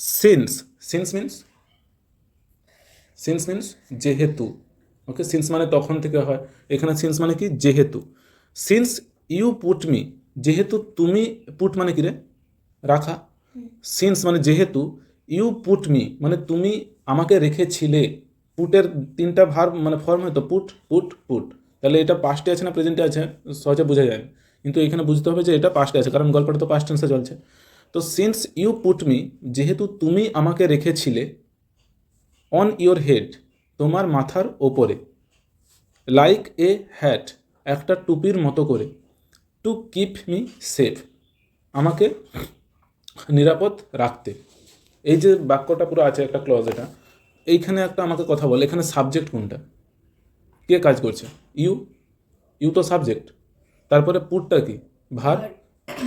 Since, since means, since means যেহেতু, ওকে, since মানে তখন থেকে হয়, এখানে সিন্স মানে কি যেহেতু। সিন্স ইউ পুট মি, যেহেতু তুমি, পুট মানে কি রে রাখা, সিন্স মানে যেহেতু, ইউ পুট মি মানে তুমি আমাকে রেখেছিলে। পুটের তিনটা ভার্ব মানে ফর্ম হয় তো, পুট পুট পুট, তাহলে এটা পাস্টে আছে না প্রেজেন্টে আছে সহজে বোঝা যায়, কিন্তু এখানে বুঝতে হবে যে এটা পাস্টে আছে কারণ গল্পটা তো পাস্ট টেন্সে চলছে। তো সিন্স ইউ পুট মি, যেহেতু তুমি আমাকে রেখেছিলে, অন ইয়োর হেড তোমার মাথার ওপরে, লাইক এ হ্যাট একটা টুপির মতো করে, টু কিপ মি সেফ আমাকে নিরাপদ রাখতে। এই যে বাক্যটা পুরো আছে একটা ক্লজ, এটা এইখানে একটা আমাকে কথা বলে, এখানে সাবজেক্ট কোনটা, কে কাজ করছে? ইউ, ইউ তো সাবজেক্ট, তারপরে পুটটা কি ভার্ব,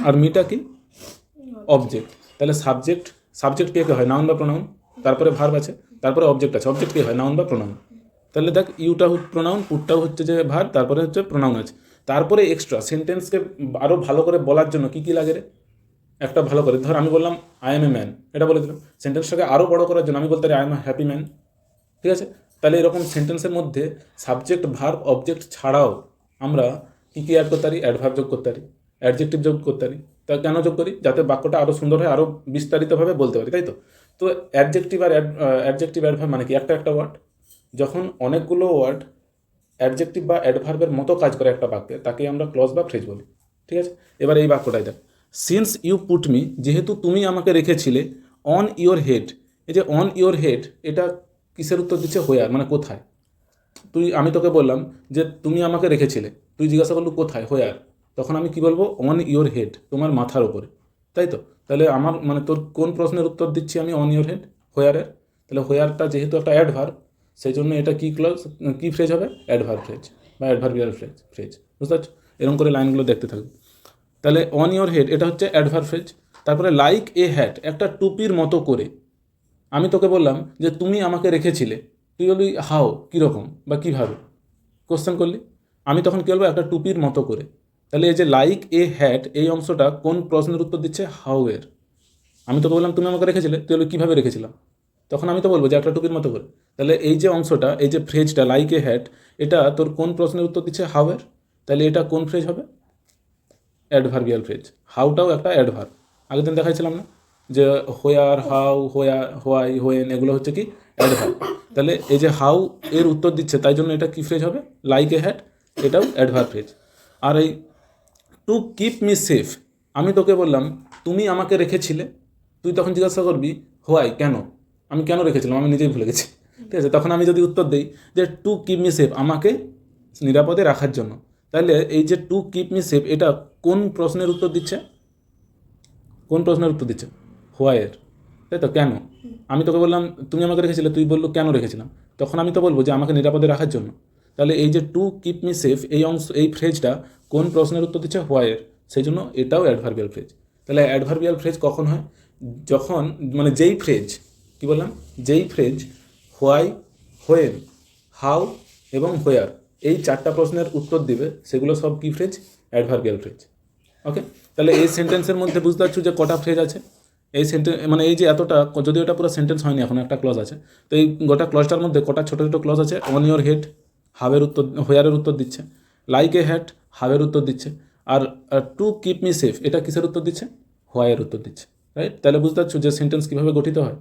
আর মিটা কি অবজেক্ট। তাহলে সাবজেক্ট, সাবজেক্ট কে কে হয়, নাউন বা প্রোনাউন, তারপরে ভার্ব আছে, তারপরে অবজেক্ট আছে, অবজেক্ট কে হয় নাউন বা প্রোনাউন। তাহলে দেখ ইউটা প্রোনাউন, পুটটাও হচ্ছে যে ভার্ব, তারপরে হচ্ছে প্রোনাউন আছে, তারপরে এক্সট্রা সেন্টেন্সকে আরও ভালো করে বলার জন্য কী কী লাগে রে, একটা ভালো করে ধর আমি বললাম আই এম এ ম্যান, এটা বলে দিলাম, সেন্টেন্সটাকে আরও বড় করার জন্য আমি বলতে পারি I M A happy man, ঠিক আছে। তাহলে এরকম সেন্টেন্সের মধ্যে সাবজেক্ট ভার্ব অবজেক্ট ছাড়াও আমরা কী কী অ্যাড করতে পারি, অ্যাডভার্ব যোগ করতে পারি, অ্যাডজেক্টিভ যোগ করতে পারি। তা কেন যোগ করি? যাতে বাক্যটা আরও সুন্দর হয়, আরও বিস্তারিতভাবে বলতে পারি, তাই তো। তো অ্যাডজেক্টিভ আর অ্যাডজেক্টিভ অ্যাডভার্ব মানে কি, একটা একটা ওয়ার্ড, যখন অনেকগুলো ওয়ার্ড অ্যাডজেক্টিভ বা অ্যাডভার্বের মতো কাজ করে একটা বাক্যে, তাকে আমরা ক্লজ বা ফ্রেজ বলি, ঠিক আছে। এবার এই বাক্যটাই দেখ, সিন্স ইউ পুট মি, যেহেতু তুমি আমাকে রেখেছিলে, অন ইয়োর হেড, এই যে অন ইয়োর হেড, এটা কিসের উত্তর দিচ্ছে, হোয়ার মানে কোথায়। তুই, আমি তোকে বললাম যে তুমি আমাকে রেখেছিলে, তুই জিজ্ঞাসা করলু কোথায়, হোয়ার, তখন আমি কি বলবো, অন ইয়োর হেড তোমার মাথার ওপরে, তাই তো। তাহলে আমার মানে তোর কোন প্রশ্নের উত্তর দিচ্ছি আমি, অন ইয়োর হেড, হোয়ারের। তাহলে হোয়ারটা যেহেতু একটা অ্যাডভার্ব, সেই জন্য এটা কি ক্লজ, কি ফ্রেজ হবে, অ্যাডভার্ব ফ্রেজ বা অ্যাডভার্বিয়াল ফ্রেজ, বুঝতে পারছো। এরকম করে লাইনগুলো দেখতে থাকবে। তাহলে অন ইয়োর হেড এটা হচ্ছে অ্যাডভার্ব ফ্রেজ। তারপরে লাইক এ হ্যাট একটা টুপির মতো করে, আমি তোকে বললাম যে তুমি আমাকে রেখেছিলে, তুই বলবি হাও, কীরকম বা কীভাবে, কোশ্চেন করলি, আমি তখন কী বলবো, একটা টুপির মতো করে। তাহলে এই যে লাইক এ হ্যাট, এই অংশটা কোন প্রশ্নের উত্তর দিচ্ছে, হাউ এর। আমি তোকে বললাম তুমি আমাকে রেখেছিলে, তুই বলবি কীভাবে রেখেছিলাম, তখন আমি তো বলবো যে একটা টুপির মতো করে। তাহলে এই যে অংশটা, এই যে ফ্রেজটা লাইক এ হ্যাট, এটা তোর কোন প্রশ্নের উত্তর দিচ্ছে, হাউ এর। তাহলে এটা কোন ফ্রেজ হবে, অ্যাডভার্বিয়াল ফ্রেজ। হাউটাও একটা অ্যাডভার্ব, আগের দিন দেখাইছিলাম না যে হোয়ার, হাউ, হোয়াই, হোয়েন, এগুলো হচ্ছে কি অ্যাডভার্ব। তাহলে এই যে হাউ এর উত্তর দিচ্ছে, তাই জন্য এটা কি ফ্রেজ হবে, লাইক এ হ্যাট, এটাও অ্যাডভার্ব ফ্রেজ। আর এই টু কিপ মি সেফ, আমি তোকে বললাম তুমি আমাকে রেখেছিলে, তুই তখন জিজ্ঞাসা করবি হোয়াই, কেন, আমি কেন রেখেছিলাম, আমি নিজেই ভুলে গেছি, ঠিক আছে। তখন আমি যদি উত্তর দিই যে টু কিপ মি সেফ, আমাকে নিরাপদে রাখার জন্য, তাহলে এই যে টু কিপ মি সেফ, এটা কোন প্রশ্নের উত্তর দিচ্ছে, কোন প্রশ্নের উত্তর দিচ্ছে, হোয়াইয়ের, তাই তো। কেন, আমি তোকে বললাম তুমি আমাকে রেখেছিলে, তুই বললো কেন রেখেছিলাম, তখন আমি তো বলবো যে আমাকে নিরাপদে রাখার জন্য। তাহলে এই যে টু কিপ মি সেফ, এই অংশ, এই ফ্রেজটা কোন প্রশ্নের উত্তর দিচ্ছে, হোয়াইয়ের, সেই জন্য এটাও অ্যাডভার্বিয়াল ফ্রেজ। তাহলে অ্যাডভার্বিয়াল ফ্রেজ কখন হয়, যখন মানে যেই ফ্রেজ, কি বললাম, যেই ফ্রেজ হোয়াই, হোয়েন, হাউ এবং হোয়ার, এই চারটা প্রশ্নের উত্তর দিবে, সেগুলো সব কি ফ্রেজ, অ্যাডভার্বিয়াল ফ্রেজ, ওকে। তাহলে এই সেন্টেন্সের মধ্যে বুঝতে পারছো যে কটা ফ্রেজ আছে, এই সেন্টেন্স মানে এই যে এতটা, যদিও এটা পুরো সেন্টেন্স হয়নি, এখন একটা ক্লজ আছে, তো এই গোটা ক্লজটার মধ্যে কটা ছোটো ছোটো ক্লজ আছে, অন ইয়োর হেড হাওয়ের উত্তর, হোয়ারের উত্তর দিচ্ছে, লাইক এ হ্যাট হাওয়ের উত্তর দিচ্ছে, আর টু কিপ মি সেফ এটা কিসের উত্তর দিচ্ছে, হোয়াইয়ের উত্তর দিচ্ছে, রাইট। তাহলে বুঝতে পারছো যে সেন্টেন্স কীভাবে গঠিত হয়।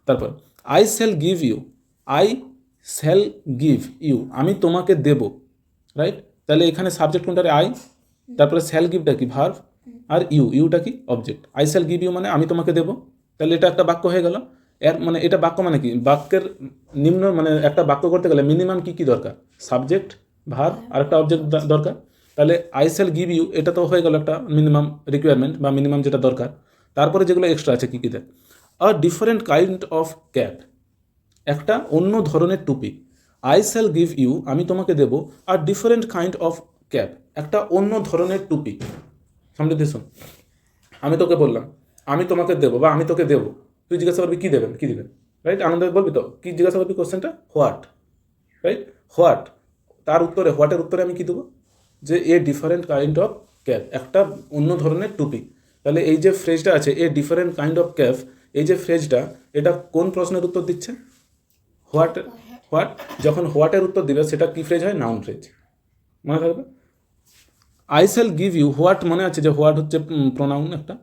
তারপর I shall give you, I shall give you আমি তোমাকে দেব, রাইট। তাহলে এখানে সাবজেক্ট কোনটা রে, আই, তারপরে শ্যাল গিভটা কি ভার্ব, আর ইউটা কি object. I shall give you মানে আমি তোমাকে দেব, তাহলে এটা একটা বাক্য হয়ে গেল। এর মানে এটা বাক্য মানে কি, বাক্যের নিম্ন মানে একটা বাক্য করতে গেলে মিনিমাম কি কি দরকার, সাবজেক্ট, ভার্ব আর একটা অবজেক্ট দরকার। তাহলে আই শ্যাল গিভ ইউ এটা তো হয়ে গেল একটা মিনিমাম রিকোয়ারমেন্ট বা মিনিমাম যেটা দরকার। তারপরে যেগুলো এক্সট্রা আছে কী কী দেখ, a different kind of cap একটা অন্য ধরনের টুপি, আই শ্যাল গিভ ইউ আমি তোমাকে দেব, আর ডিফারেন্ট কাইন্ড অফ ক্যাপ একটা অন্য ধরনের টুপি। সমৃদ্ধি শোন, আমি তোকে বললাম আমি তোমাকে দেবো বা আমি তোকে দেবো, তুই জিজ্ঞাসা করবি কী দেবেন, কী দেবেন, রাইট। আমাদের বলবি তো কী জিজ্ঞাসা করবি, কোশ্চেনটা হোয়াট, রাইট, হোয়াট। তার উত্তরে, হোয়াটের উত্তরে আমি কী দেবো, যে a different kind of cap একটা অন্য ধরনের টুপি। তাহলে এই যে ফ্রেজটা আছে a different kind of cap, এই যে ফ্রেজটা, এটা কোন প্রশ্নের উত্তর দিচ্ছে? হোয়াট। হোয়াট, যখন হোয়াটের উত্তর দিবে সেটা কি ফ্রেজ হয়? Noun phrase. মনে থাকবে। I shall give you, what মনে আছে যে হোয়াট হচ্ছে প্রোনাউন একটা।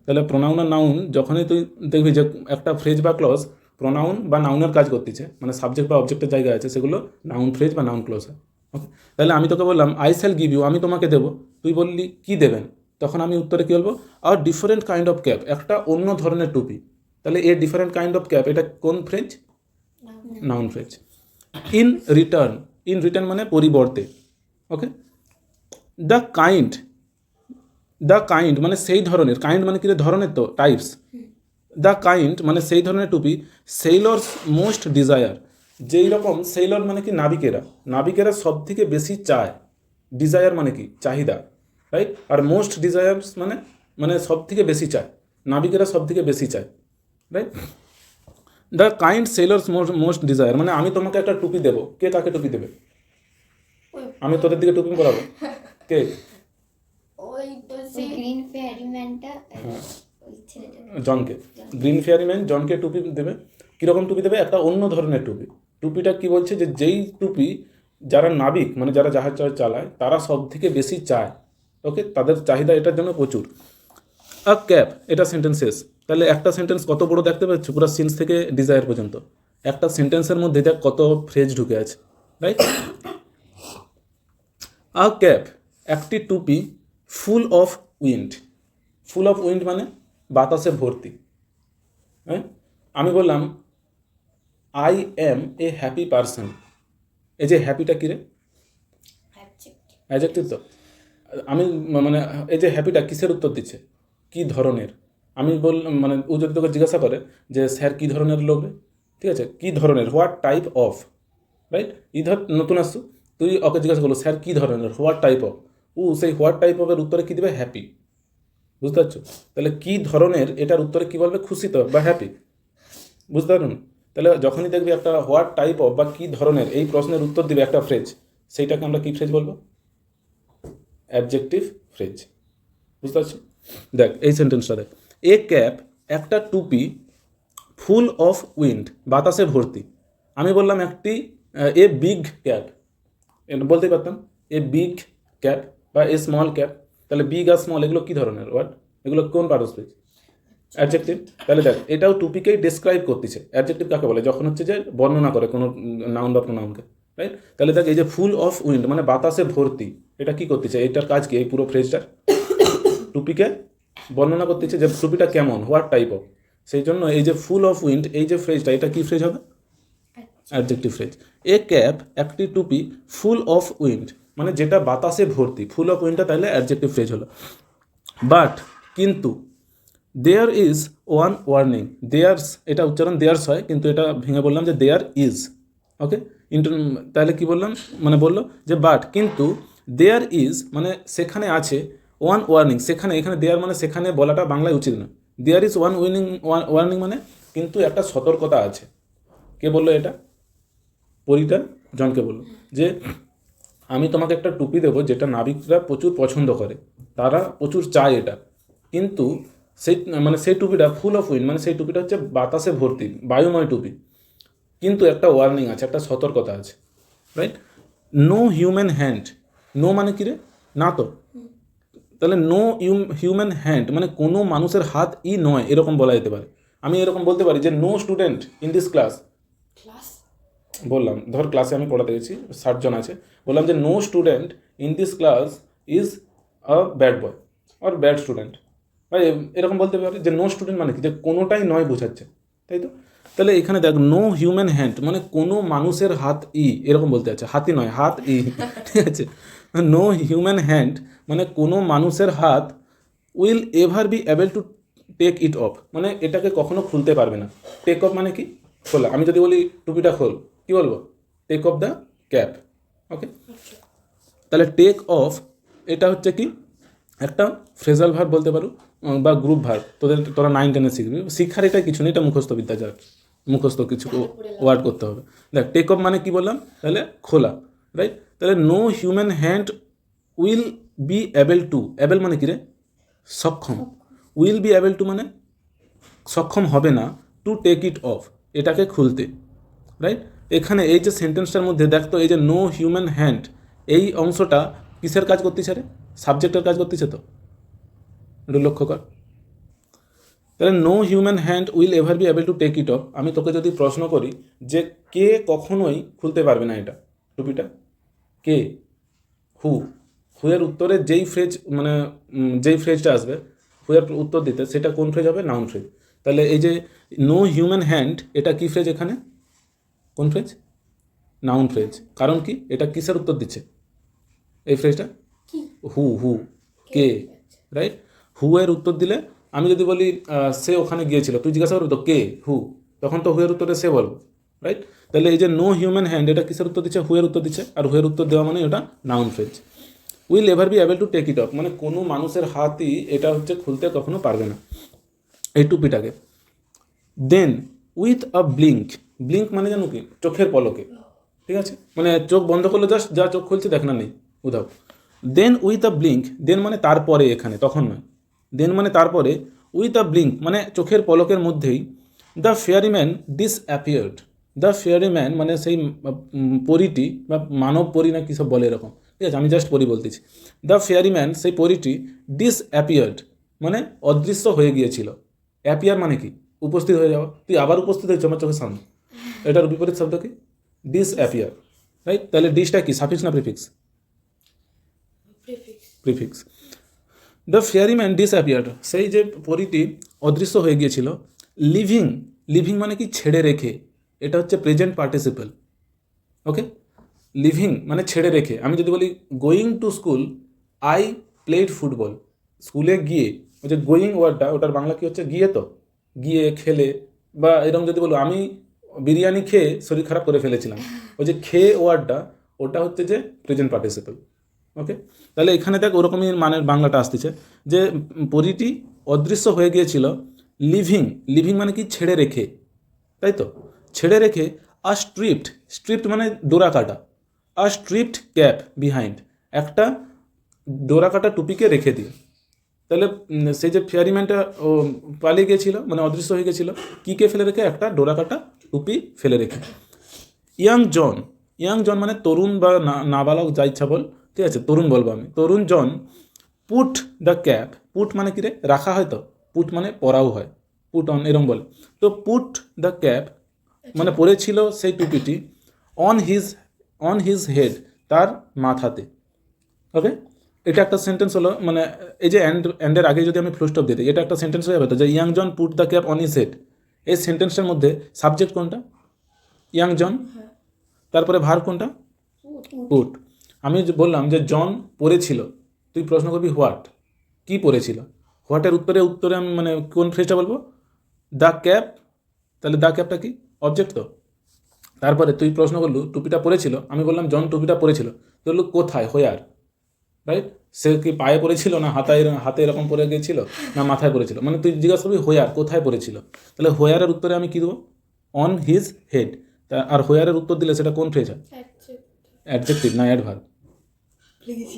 তাহলে প্রোনাউন আর নাউন যখনই তুই দেখবি যে একটা ফ্রেজ বা ক্লজ প্রোনাউন বা নাউনের কাজ করতেছে, মানে সাবজেক্ট বা অবজেক্টের জায়গায় আছে, সেগুলো নাউন ফ্রেজ বা নাউন ক্লজ হয়। ওকে, তাহলে আমি তোকে বললাম আই শ্যাল গিভ ইউ, আমি তোমাকে দেবো, তুই বললি কি দেবেন, তখন আমি উত্তরে কী বলবো? আর ডিফারেন্ট কাইন্ড অফ ক্যাপ, একটা অন্য ধরনের টুপি। তাহলে a different kind of cap, এটা কোন phrase? Noun phrase. In return, in return মানে পরিবর্তে। ওকে, দ্য কাইন্ড, দ্য কাইন্ড মানে সেই ধরনের, কাইন্ড মানে কি ধরনের, তো টাইপস। দ্য কাইন্ড মানে সেই ধরনের টুপি সেইলরস মোস্ট ডিজায়ার, যেই রকম সেইলর মানে কি নাবিকেরা, নাবিকেরা সব থেকে বেশি চায়। ডিজায়ার মানে কি চাহিদা, রাইট? আর মোস্ট ডিজায়ার্স মানে মানে সব থেকে বেশি চায়, নাবিকেরা সব থেকে বেশি চায়, right? The kind sailors most desire মানে আমি তোমাকে একটা টুপি দেবো, কে কাকে টুপি দেবে? আমি তোদের দিকে টুপি পরাবো, কে? গ্রিন ফেয়ারিম্যানটা জনকে, গ্রিন ফেয়ারিম্যান জনকে টুপি দেবে। কীরকম টুপি দেবে? একটা অন্য ধরনের টুপি। টুপিটা কি বলছে? যে যেই টুপি যারা নাবিক মানে যারা জাহাজ চালায় তারা সব থেকে বেশি চায়। ওকে, তাদের চাহিদা এটার জন্য প্রচুর। আ ক্যাপ, এটা সেন্টেন্স শেষ। তাহলে একটা সেন্টেন্স কত বড় দেখতে পাচ্ছ, পুরো সিন্স থেকে ডিজায়ার পর্যন্ত। একটা সেন্টেন্সের মধ্যে দেখ কত ফ্রেজ ঢুকে আছে, রাইট? আ ক্যাপ, একটি টুপি, full of wind. Full of wind মানে বাতাসে ভর্তি। হ্যাঁ, আমি বললাম I M A happy person, এই যে হ্যাপিটা কী রে? অ্যাডজেক্টিভ তো। আমি মানে এই যে হ্যাপিটা কিসের উত্তর দিচ্ছে? কি ধরনের? আমি বললাম মানে ও যদি তোকে জিজ্ঞাসা করে যে স্যার কী ধরনের লোক, ঠিক আছে, কী ধরনের, হোয়াট টাইপ অফ, রাইট? এই ধর নতুন আসছো, তুই ওকে জিজ্ঞাসা করলো স্যার কী ধরনের, হোয়াট টাইপ অফ, ও সেই হোয়াট টাইপ অফের উত্তরে কী দেবে? হ্যাপি। বুঝতে পারছো? তাহলে কী ধরনের এটার উত্তরে কী বলবে? খুশি তো বা হ্যাপি। বুঝতে পারুন? তাহলে যখনই দেখবি একটা হোয়াট টাইপ অফ বা কী ধরনের এই প্রশ্নের উত্তর দিবে একটা ফ্রেজ, সেইটাকে আমরা কী ফ্রেজ বলবো? Adjective phrase. বুঝতে পারছো? দেখ এই সেন্টেন্সটা দেখ, এ ক্যাপ, একটা টুপি, ফুল অফ উইন্ড, বাতাসে ভর্তি। আমি বললাম একটি এ বিগ ক্যাপ, এটা বলতেই পারতাম এ বিগ ক্যাপ বা এ স্মল ক্যাপ। তাহলে বিগ আর স্মল এগুলো কী ধরনের ওয়ার্ড? এগুলো কোন পার্ট অফ স্পিচ? অ্যাডজেক্টিভ। তাহলে দেখ এটাও টুপিকেই ডেসক্রাইব করতেছে। অ্যাডজেক্টিভ কাকে বলে? যখন হচ্ছে যে বর্ণনা করে কোনো নাউন বা প্রোনাউনকে, রাইট? তাহলে দেখ এই যে ফুল অফ উইন্ড মানে বাতাসে ভর্তি, এটা কি করতেছে? এটার কাজ কি? এই পুরো ফ্রেজটার টুপিকে বর্ণনা করতেছে যে টুপিটা কেমন, হোয়াট টাইপ অফ। সেই জন্য এই যে ফুল অফ উইন্ড এই যে ফ্রেজটা, এটা কি ফ্রেজ হবে? Adjective phrase. এ ক্যাপ, একটি টুপি, ফুল অফ উইন্ড মানে যেটা বাতাসে ভর্তি, ফুল অফ উইন্ডটা তাহলে অ্যাডজেক্টিভ ফ্রেজ হলো। বাট কিন্তু, there is one warning, there's এটা উচ্চারণ দেয়ার্স হয়, কিন্তু এটা ভেঙে বললাম যে দেয়ার ইজ। ওকে, তাহলে কি বললাম? মানে বললো যে বাট কিন্তু, দেয়ার ইজ মানে সেখানে আছে, ওয়ান ওয়ার্নিং সেখানে, এখানে দেয়ার মানে সেখানে বলাটা বাংলায় উচিত না। দেয়ার ইজ ওয়ান ওয়ার্নিং মানে কিন্তু একটা সতর্কতা আছে। কে বললো এটা? পরিটা জনকে বললো যে আমি তোমাকে একটা টুপি দেবো যেটা নাবিকরা প্রচুর পছন্দ করে, তারা প্রচুর চায় এটা, কিন্তু সেই মানে সেই টুপিটা ফুল অফ উইন্ড মানে সেই টুপিটা হচ্ছে বাতাসে ভর্তি, বায়ুময় টুপি, কিন্তু একটা ওয়ার্নিং আছে, একটা সতর্কতা আছে, right? No human hand, no মানে কি রে? না তো। তাহলে নো হিউম্যান হ্যান্ড মানে কোনো মানুষের হাত ই নয়, এরকম বলা যেতে পারে। আমি এরকম বলতে পারি যে no student in this class, বললাম ধর ক্লাসে আমি পড়াতে গেছি 60 জন আছে, বললাম যে no student in this class is a bad boy আর ব্যাড স্টুডেন্ট, বা এরকম বলতে পারি যে নো স্টুডেন্ট মানে কি, যে কোনোটাই নয় বোঝাচ্ছে, তাই তো? তাহলে এখানে দেখ নো হিউম্যান হ্যান্ড মানে কোনো মানুষের হাত ই, এরকম বলতে আছে, হাতি নয়, হাত ই, ঠিক আছে? নো হিউম্যান হ্যান্ড মানে কোনো মানুষের হাত will ever be able to take it off মানে এটাকে কখনো খুলতে পারবে না। টেক অফ মানে কি? খোলা। আমি যদি বলি টুপিটা খোল, কি বলবো? Take off the cap. Okay, তাহলে টেক অফ এটা হচ্ছে কি একটা ফ্রেজাল ভার্ব বলতে পারো বা গ্রুপ ভার্ব। তোরা 9 10-এ শিখবি, শিক্ষার এটা কিছু নেই, এটা মুখস্থ বিদ্যা, যার মুখস্থ কিছু ওয়ার্ড করতে হবে। দেখ টেক অফ মানে কি বললাম? তাহলে খোলা, রাইট? তাহলে no human hand will be able to, able মানে কি রে? সক্ষম। উইল বি এবল টু মানে সক্ষম হবে না টু টেক ইট অফ, এটাকে খুলতে, রাইট? এখানে এই যে সেন্টেন্সটার মধ্যে দেখতো এই যে নো হিউম্যান হ্যান্ড, এই অংশটা কিসের কাজ করতেছে রে? সাবজেক্টের কাজ করতেছে তো, একটু লক্ষ্য কর। তাহলে no human hand will ever be able to take it off, আমি তোকে যদি প্রশ্ন করি যে কে কখনোই খুলতে পারবে না এটা টুপিটা, কে, হু, হুয়ের উত্তরে যেই ফ্রেজ মানে যেই ফ্রেজটা আসবে হুয়ের উত্তর দিতে, সেটা কোন ফ্রেজ হবে? Noun phrase. তাহলে এই যে নো হিউম্যান হ্যান্ড, এটা কি ফ্রেজ এখানে? কোন ফ্রেজ? Noun phrase. কারণ কি? এটা কিসের উত্তর দিচ্ছে এই ফ্রেজটা? হু, হু, কে, রাইট? হু এর উত্তর দিলে, আমি যদি বলি সে ওখানে গিয়েছিল, তুই জিজ্ঞাসা করবি তো কে, হু, তখন তো হুয়ের উত্তরে সে বলবো, রাইট? তাহলে এই যে নো হিউম্যান হ্যান্ড, এটা কিসের উত্তর দিচ্ছে? হুয়ের উত্তর দিচ্ছে, আর হুয়ের উত্তর দেওয়া মানে এটা noun phrase. Will ever be able to take it off, মানে কোনো মানুষের হাতই এটা হচ্ছে খুলতে কখনো পারবে না এই টুপিটাকে। দেন উইথ আ ব্লিঙ্ক, ব্লিঙ্ক মানে জানো কি? চোখের পলকে, ঠিক আছে? মানে চোখ বন্ধ করলে জাস্ট যা চোখ খুলছে দেখ না, নেই উধাও। দেন উইথ আ ব্লিঙ্ক, দেন মানে তারপরে, এখানে তখন নয়, দেন মানে তারপরে, উইথ আ ব্লিঙ্ক মানে চোখের পলকের মধ্যেই, দ্য ফেয়ারিম্যান ডিসঅ্যাপিয়ার্ড, দ্য ফেয়ারিম্যান মানে সেই পরীটি বা মানব পরী না কী সব বলে এরকম, ঠিক আছে? আমি জাস্ট পরী বলতেছি। দ্য ফেয়ারিম্যান সেই পরীটি ডিসঅ্যাপিয়ার্ড মানে অদৃশ্য হয়ে গিয়েছিল। অ্যাপিয়ার মানে কি? উপস্থিত হয়ে যাওয়া। তুই আবার উপস্থিত হয়েছ আমার চোখের সামনে, এটার বিপরীত শব্দ কি? Disappear, right? তাহলে ডিসটা কি, সাফিক্স না প্রিফিক্স? প্রিফিক্স। দ্য ফেয়ারিম্যান ডিসঅ্যাপিয়ার্ড, সেই যে পরীটি অদৃশ্য হয়ে গিয়েছিল। লিভিং, লিভিং মানে কি? ছেড়ে রেখে, এটা হচ্ছে প্রেজেন্ট পার্টিসিপল, ওকে? লিভিং মানে ছেড়ে রেখে। আমি যদি বলি going to school I played football, স্কুলে গিয়ে, ওই যে গোয়িং ওয়ার্ডটা, ওটার বাংলা কি হচ্ছে? গিয়ে, তো গিয়ে খেলে, বা এরকম যদি বলো আমি বিরিয়ানি খেয়ে শরীর খারাপ করে ফেলেছিলাম, ওই যে খেয়ে ওয়ার্ডটা, ওটা হচ্ছে যে প্রেজেন্ট পার্টিসিপল, ওকে? তাহলে এখানে দেখ ওরকমই মানের বাংলাটা আসতেছে যে পরীটি অদৃশ্য হয়ে গিয়েছিল। লিভিং, লিভিং মানে কি? ছেড়ে রেখে, তাই তো? ছেড়ে রেখে। আ স্ট্রিপ্ট, স্ট্রিপ্ট মানে ডোরা কাটা, আ স্ট্রিপ্ট ক্যাপ বিহাইন্ড, একটা ডোরা কাটা টুপিকে রেখে দিয়ে। তাহলে সেই যে ফেয়ারিম্যানটা ও পালিয়ে গিয়েছিল মানে অদৃশ্য হয়ে গেছিলো, কীকে ফেলে রেখে? একটা ডোরা কাটা টুপি ফেলে রেখে। ইয়াং জন, ইয়াং জন মানে তরুণ বা নাবালক, যা ইচ্ছা বল, ঠিক আছে? তরুণ বলবো আমি। তরুণ জন পুট দ্য ক্যাপ, পুট মানে কি রে? রাখা হয় তো, পুট মানে পরাও হয়, পুট অন এরম বলে। তো পুট দ্য ক্যাপ মানে পরেছিল সেই টুপিটি, অন হিজ হেড, তার মাথাতে, ওকে? এটা একটা সেন্টেন্স হলো, মানে এই যে অ্যান্ডের আগে যদি আমি ফুল স্টপ দিই, এটা একটা সেন্টেন্স হয়ে যাবে তো, যে young John put the cap on his head. এই সেন্টেন্সটার মধ্যে সাবজেক্ট কোনটা? Young John. তারপরে ভার্ব কোনটা? পুট। আমি বললাম যে জন পড়েছিল, তুই প্রশ্ন করবি হোয়াট, কি পড়েছিল? হোয়াটের উত্তরে আমি মানে কোন ফ্রেজটা বলবো? The cap. তাহলে দ্য ক্যাপটা কি? অবজেক্ট তো। তারপরে তুই প্রশ্ন করলু টুপিটা পরেছিল, আমি বললাম জন টুপিটা পরেছিল, তুই বললু কোথায়? হোয়ার, রাইট? সে কি পায়ে পড়েছিল, না হাতে এরকম পরে গিয়েছিল, না মাথায় পড়েছিল? মানে তুই জিজ্ঞাসা করবি হোয়ার, কোথায় পড়েছিল। তাহলে হোয়ারের উত্তরে আমি কী দেবো? On his head. আর হোয়ারের উত্তর দিলে সেটা কোন ফ্রেজ হয়? অ্যাডজেক্টিভ না অ্যাডভার্ব,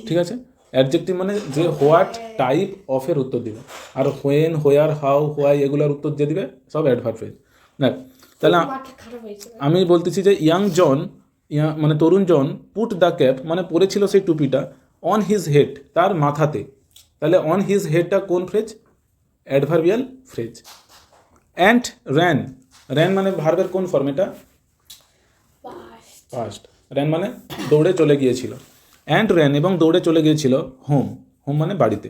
ঠিক আছে? অ্যাডজেক্টিভ মানে যে হোয়াট টাইপ অফের উত্তর দিবে, আর হোয়েন, হোয়ার, হাউ, হোয়াই এগুলোর উত্তর দিয়ে দিবে সব অ্যাডভার্ব ফ্রেজ, না? তাহলে আমি বলতেছি যে ইয়াং জন, মানে তরুণ জন, পুট দ্য ক্যাপ মানে পরেছিল সেই টুপিটা, অন হিজ হেড তার মাথাতে। তাহলে অন হিজ হেডটা কোন phrase? Adverbial phrase. And ran, ran মানে ভার্বের কোন ফর্ম? এটা ফার্স্ট। র্যান মানে দৌড়ে চলে গিয়েছিল। অ্যান্ড র্যান এবং দৌড়ে চলে গিয়েছিল হোম, হোম মানে বাড়িতে।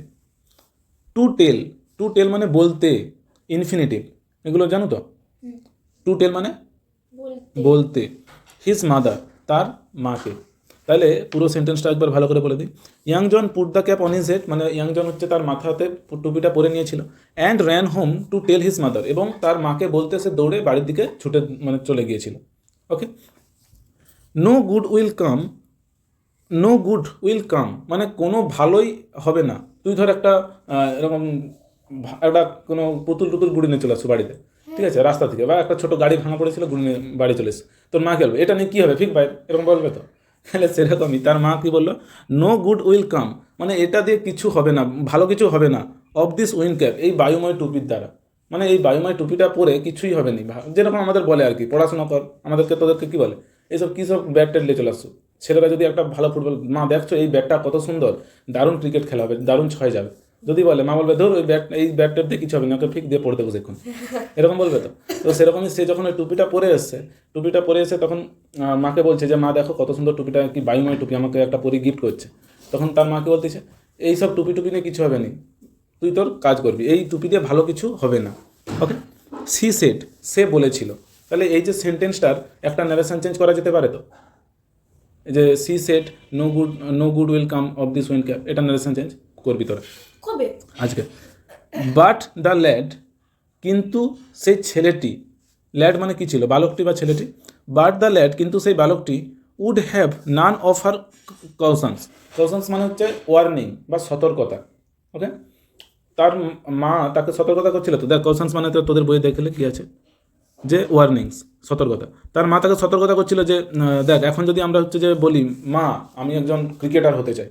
টু টেল, টু টেল মানে বলতে, ইনফিনিটিভ, এগুলো জানো তো? টু টেল মানে বলতে। হিজ মাদার, তার মাকে। তাহলে পুরো সেন্টেন্সটা একবার ভালো করে বলে দিই। Young John put the cap on his head মানে ইয়াং জন হচ্ছে তার মাথাতে টুপিটা পরে নিয়েছিল। And ran home to tell his mother, এবং তার মাকে বলতে সে দৌড়ে বাড়ির দিকে ছুটে মানে চলে গিয়েছিল, okay? No good will come, no good will come মানে কোনো ভালোই হবে না। তুই ধর একটা এরকম একটা কোনো পুতুল গুড়ি নিয়ে চলে আসছো বাড়িতে, ঠিক আছে, রাস্তা থেকে, বা একটা ছোটো গাড়ি ভাঙা পড়েছিল, গুড়ি নিয়ে বাড়ি চলে এসছে, তোর মা বলবে এটা নিয়ে কী হবে, ঠিক ভাই, এরকম বলবে তো? তাহলে সেরকমই তার মা কী বললো? নো গুড উইল কাম মানে এটা দিয়ে কিছু হবে না, ভালো কিছু হবে না, অফ দিস উইন্ড ক্যাপ এই বায়ুময় টুপির দ্বারা। মানে এই বায়ুময় টুপিটা পরে কিছুই হবে না, যেরকম আমাদের বলে আর কি, পড়াশোনা কর, আমাদেরকে তোদেরকে কী বলে, এইসব কী সব ব্যাট ট্যাট নিয়ে চলে আসছো। ছেলেরা যদি একটা ভালো ফুটবল, মা দেখছো এই ব্যাটটা কত সুন্দর, দারুণ ক্রিকেট খেলা হবে, দারুণ ছয় যাবে, যদি বলে মা বলবে ধর ওই ব্যাট, এই ব্যাট ট্যাট দিয়ে কিছু হবে না, ওকে ফিক দিয়ে পড়তে বসে এখন, এরকম বলবে তো। তো সেরকমই সে যখন ওই টুপিটা পরে এসছে, তখন মাকে বলছে যে মা দেখো কত সুন্দর টুপিটা, কি বায়ুময় টুপি, আমাকে একটা পরি গিফট করছে। তখন তার মাকে বলতেছে এইসব টুপি টুপি নিয়ে কিছু হবে না, তুই তোর কাজ করবি, এই টুপি দিয়ে ভালো কিছু হবে না। ওকে, সি সেড, সে বলেছিল। তাহলে এই যে সেন্টেন্সটার একটা ন্যারেশন চেঞ্জ করা যেতে পারে তো, এই যে she said no good will come of this wind cap, এটা ন্যারেশন চেঞ্জ করবি তোরা কবে? আজকে। বাট দ্য ল্যাড, কিন্তু সেই ছেলেটি, ল্যাড মানে কি ছিল, বালকটি বা ছেলেটি। বাট দ্য ল্যাড, কিন্তু সেই বালকটি would have none of her cautions, cautions মানে হচ্ছে ওয়ার্নিং বা সতর্কতা। ওকে, তার মা তাকে সতর্কতা করছিল তো, দেখ কশনস মানে তো তোদের বইয়ে দেখলে কি আছে, যে ওয়ার্নিংস, সতর্কতা। তার মা তাকে সতর্কতা করছিল যে দেখ এখন যদি আমরা হচ্ছে যে বলি মা আমি একজন ক্রিকেটার হতে চাই,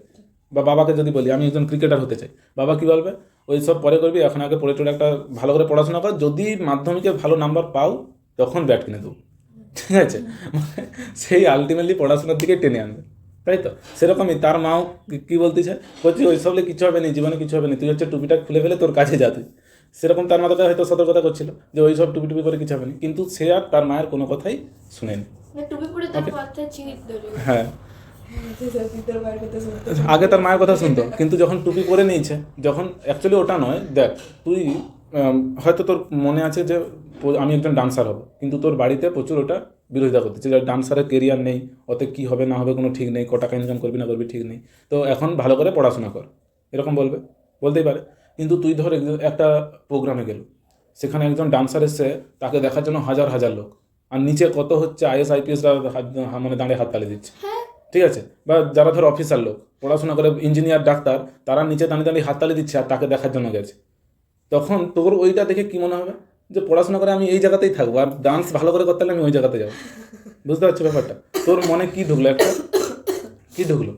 বা বাবাকে যদি বলি আমি একজন ক্রিকেটার হতে চাই, বাবা কী বলবে, ওই সব পরে করবি, এখন আগে পড়ে টড়ে একটা ভালো করে পড়াশোনা কর, যদি মাধ্যমিকে ভালো নাম্বার পাও তখন ব্যাট কিনে দেবো, ঠিক আছে, মানে সেই আলটিমেটলি পড়াশোনার দিকে টেনে আনবে, তাই তো। সেরকমই তার মাও কী বলতেছে, বলছি ওই সবলে কিছু হবে না, জীবনে কিছু হবে না, তুই হচ্ছে টুপিটা খুলে ফেলে তোর কাছে যা তুই। সেরকম তার মাথাটা হয়তো সতর্কতা করছিল যে ওই সব টুপি টুপি করে কিছু হবে না, কিন্তু সে আর তার মায়ের কোনো কথাই শুনেনি। টুপি পরে তার মাথায় চিড়িত ধরে। হ্যাঁ, আগে তার মায়ের কথা শুনতো, কিন্তু যখন টুপি পরে নিয়েছে, যখন অ্যাকচুয়ালি ওটা নয়, দেখ তুই হয়তো তোর মনে আছে যে আমি একজন ডান্সার হব, কিন্তু তোর বাড়িতে প্রচুর ওটা বিরোধিতা করতেছে যে ডান্সারের কেরিয়ার নেই, ওতে কী হবে না হবে কোনো ঠিক নেই, ক টাকা ইনকাম করবি না করবি ঠিক নেই, তো এখন ভালো করে পড়াশোনা কর, এরকম বলতেই পারে। কিন্তু তুই ধর একটা প্রোগ্রামে গেল, সেখানে একজন ডান্সার এসে তাকে দেখার জন্য হাজার হাজার লোক, আর নিচে কত হচ্ছে IAS IPSরা মানে দাঁড়িয়ে হাত তালি দিচ্ছে, ঠিক আছে, বা যারা ধর অফিসার লোক পড়াশোনা করে ইঞ্জিনিয়ার ডাক্তার, তারা নিচে দাঁড়িয়ে হাততালি দিচ্ছে আর তাকে দেখার জন্য গেছে, তখন তোর ওইটা দেখে কি মনে হবে, যে পড়াশোনা করে আমি এই জায়গাতেই থাকবো, আর ডান্স ভালো করে করতে হলে আমি ওই জায়গাতে যাবো। বুঝতে পারছো ব্যাপারটা? তোর মনে কি ঢুকলো, একটা কি ঢুকলো,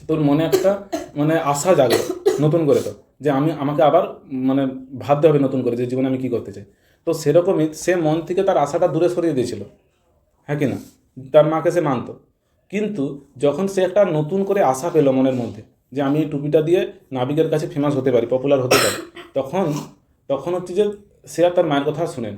তোর মনে একটা মানে আশা জাগলো নতুন করে, তো যে আমাকে আবার মানে ভাবতে হবে নতুন করে যে জীবনে আমি কী করতে চাই। তো সেরকমই সে মন থেকে তার আশাটা দূরে সরিয়ে দিয়েছিল, হ্যাঁ কি না, তার মাকে সে মানতো, কিন্তু যখন সে একটা নতুন করে আশা পেল মনের মধ্যে যে আমি এই টুপিটা দিয়ে নাবিকের কাছে ফেমাস হতে পারি, পপুলার হতে পারি, তখন হচ্ছে যে সে আর তার মায়ের কথা শুনেন।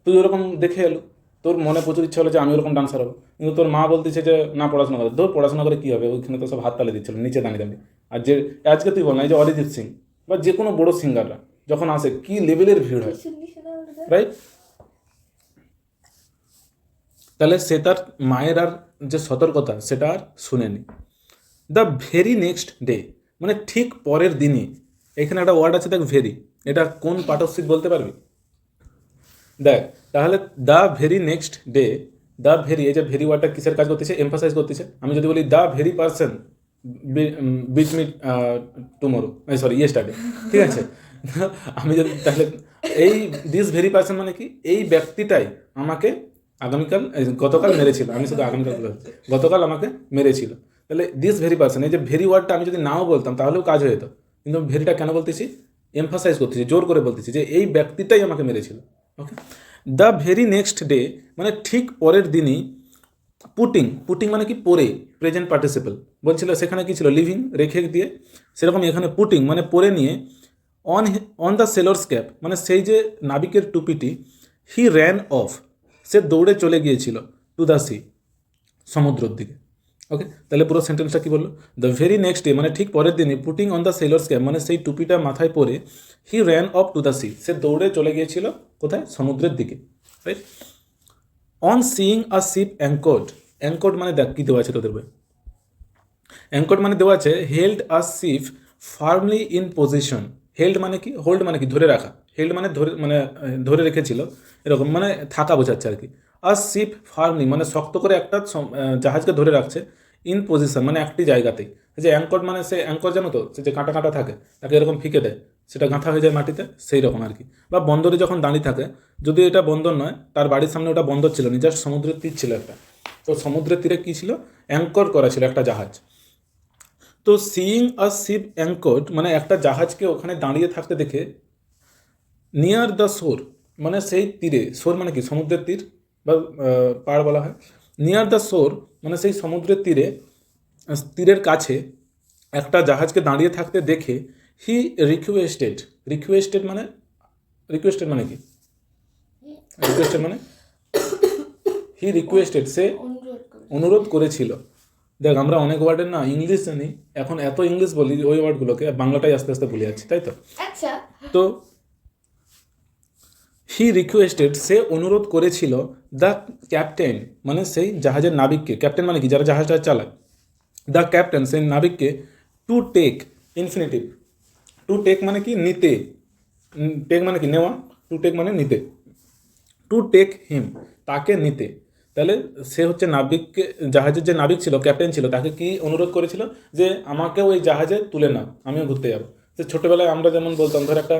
তুই ওরকম দেখে এলো, তোর মনে প্রচুর ইচ্ছা হলো যে আমি ওরকম ডান্সার হবো, কিন্তু তোর মা বলতেছে যে না পড়াশোনা করে, ধর পড়াশোনা করে কী হবে, ওইখানে তো সব হাততালি দিচ্ছিল নিচে দাঁড়িয়ে। আর যে আজকে তুই বল না, এই যে অরিজিৎ সিং বা যে কোনো বড়ো সিঙ্গাররা যখন আসে কী লেভেলের ভিড় হয়, রাইট? তাহলে সে তার মায়ের আর যে সতর্কতা সেটা আর শুনেনি। দ্য ভেরি নেক্সট ডে, মানে ঠিক পরের দিনই, এখানে একটা ওয়ার্ড আছে দেখ ভেরি, এটা কোন পার্টসিপ বলতে পারবি? দেখ তাহলে the very next day, the very, এই যে ভেরি ওয়ার্ডটা কিসের কাজ করতেছে, এমফাসাইজ করতেছে। আমি যদি বলি the very person beat me tomorrow, sorry yesterday, ঠিক আছে, আমি যদি তাহলে এই দিস ভেরি পারসন মানে কি, এই ব্যক্তিটাই আমাকে গতকাল মেরেছিল, আমি শুধু গতকাল আমাকে মেরেছিল। তাহলে দিস ভেরি পারসন, এই যে ভেরি ওয়ার্ডটা আমি যদি নাও বলতাম তাহলেও কাজ হয়ে যেত, কিন্তু ভেরিটা কেন বলতেছি, এমফাসাইজ করতেছি, জোর করে বলতেছি যে এই ব্যক্তিটাই আমাকে মেরেছিল। ওকে, দ্য ভেরি নেক্সট ডে মানে ঠিক পরের দিনই, পুটিং মানে কি পরে, প্রেজেন্ট পার্টিসিপল বলছিল, সেখানে কি ছিল লিভিং রেখে দিয়ে, সেরকম এখানে পুটিং মানে পরে নিয়ে, অন দ্য সেলর্স ক্যাপ মানে সেই যে নাবিকের টুপিটি, হি র্যান অফ সে দৌড়ে চলে গিয়েছিল, টু দ্য সি সমুদ্রের দিকে। ওকে, তাহলে পুরো সেন্টেন্সটা কী বললো, দ্য ভেরি নেক্সট ডে মানে ঠিক পরের দিনে, putting on the sailor's cap মানে সেই টুপিটা মাথায় পরে, he ran off to the sea সে দৌড়ে চলে গিয়েছিল কোথায়, সমুদ্রের দিকে, right. On seeing a ship anchored মানে দেখ কী দেওয়া আছে তোদের বই, অ্যাঙ্কর্ড মানে দেওয়া আছে held a ship firmly in position, held মানে কি, হোল্ড মানে কি ধরে রাখা, হেল্ড মানে ধরে রেখেছিল, এরকম মানে থাকা বোঝাচ্ছে আর কি। আর শিপ ফার্মলি মানে শক্ত করে একটা জাহাজকে ধরে রাখছে, ইন পজিশন মানে একটি জায়গাতেই। যে অ্যাঙ্কর মানে সে অ্যাঙ্কর জানো তো, সে যে কাঁটা কাঁটা থাকে তাকে এরকম ফিকে দেয়, সেটা গাঁথা হয়ে যায় মাটিতে, সেই রকম আর কি। বা বন্দরে যখন দাঁড়িয়ে থাকে, যদি এটা বন্দর নয়, তার বাড়ির সামনে ওটা বন্দর ছিল, নিজের সমুদ্রের তীর ছিল একটা, তো সমুদ্রের তীরে কী ছিল, অ্যাঙ্কর করা ছিল একটা জাহাজ। তো সিইং আ শিপ অ্যাঙ্কর্ড মানে একটা জাহাজকে ওখানে দাঁড়িয়ে থাকতে দেখে, নিয়ার দ্য শোর মানে সেই তীরে, শোর মানে কি সমুদ্রের তীর বা পাড় বলা হয়। নিয়ার দ্য শোর মানে সেই সমুদ্রের তীরে, তীরের কাছে একটা জাহাজকে দাঁড়িয়ে থাকতে দেখে হি রিকোয়েস্টেড, রিকোয়েস্টেড মানে, রিকোয়েস্টেড মানে কি, রিকোয়েস্টেড মানে হি রিকোয়েস্টেড, সে অনুরোধ করে। অনুরোধ করেছিল। দেখ আমরা অনেক ওয়ার্ডের না ইংলিশ জানি, এখন এত ইংলিশ বলি ওই ওয়ার্ডগুলোকে, বাংলাটাই আস্তে আস্তে ভুলে যাচ্ছি, তাই তো। আচ্ছা, তো হি রিকোয়েস্টেড, সে অনুরোধ করেছিল দ্য ক্যাপ্টেন মানে সেই জাহাজের নাবিককে, ক্যাপ্টেন মানে কি যারা জাহাজটা চালায়, দ্য ক্যাপ্টেন সেই নাবিককে, to take infinitive, to take মানে কি নিতে, টেক মানে কি নেওয়া, টু টেক মানে নিতে, টু টেক হিম তাকে নিতে। তাহলে সে হচ্ছে নাবিককে, জাহাজের যে নাবিক ছিল ক্যাপ্টেন ছিল তাকে কি অনুরোধ করেছিল যে আমাকেও ওই জাহাজে তুলে নাও, আমিও ঘুরতে যাবো। তো ছোটোবেলায় আমরা যেমন বলতাম ধর একটা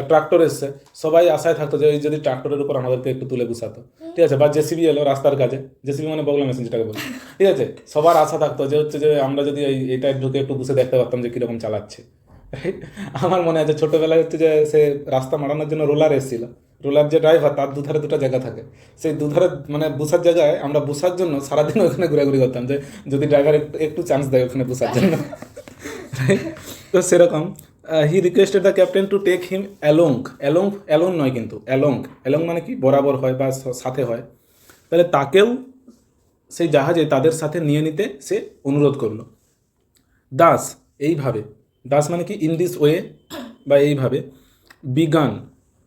ট্রাক্টর এসছে, সবাই আশায় থাকতো যে ওই যদি ট্রাক্টরের উপর আমাদেরকে একটু তুলে বসাতো, ঠিক আছে, বা জেসিবি এলো রাস্তার কাজে, জেসিবি মানে বগলা মেশিন যেটাকে বলি, ঠিক আছে, সবার আশা থাকতো যে হচ্ছে যে আমরা যদি এইটাই ঢুকে একটু বসে দেখতে পারতাম যে কীরকম চালাচ্ছে। আমার মনে আছে ছোটোবেলায় হচ্ছে যে সে রাস্তা মারানোর জন্য রোলার এসেছিল, রোলার যে ড্রাইভার তার দুধারে দুটো জায়গা থাকে, সেই দুধারে মানে বসার জায়গায় আমরা বসার জন্য সারাদিন ওখানে ঘোরাঘুরি করতাম যে যদি ড্রাইভার একটু একটু চান্স দেয় ওখানে বসার জন্য। তো সেরকম he requested the captain to take him along, along along নয় কিন্তু অ্যালং, অ্যালং মানে কি বরাবর হয় বা সাথে হয়, তাহলে তাকেও সেই জাহাজে তাদের সাথে নিয়ে নিতে সে অনুরোধ করলো। দাস এইভাবে, দাস মানে কি ইন দিস ওয়ে বা এইভাবে, বিগান,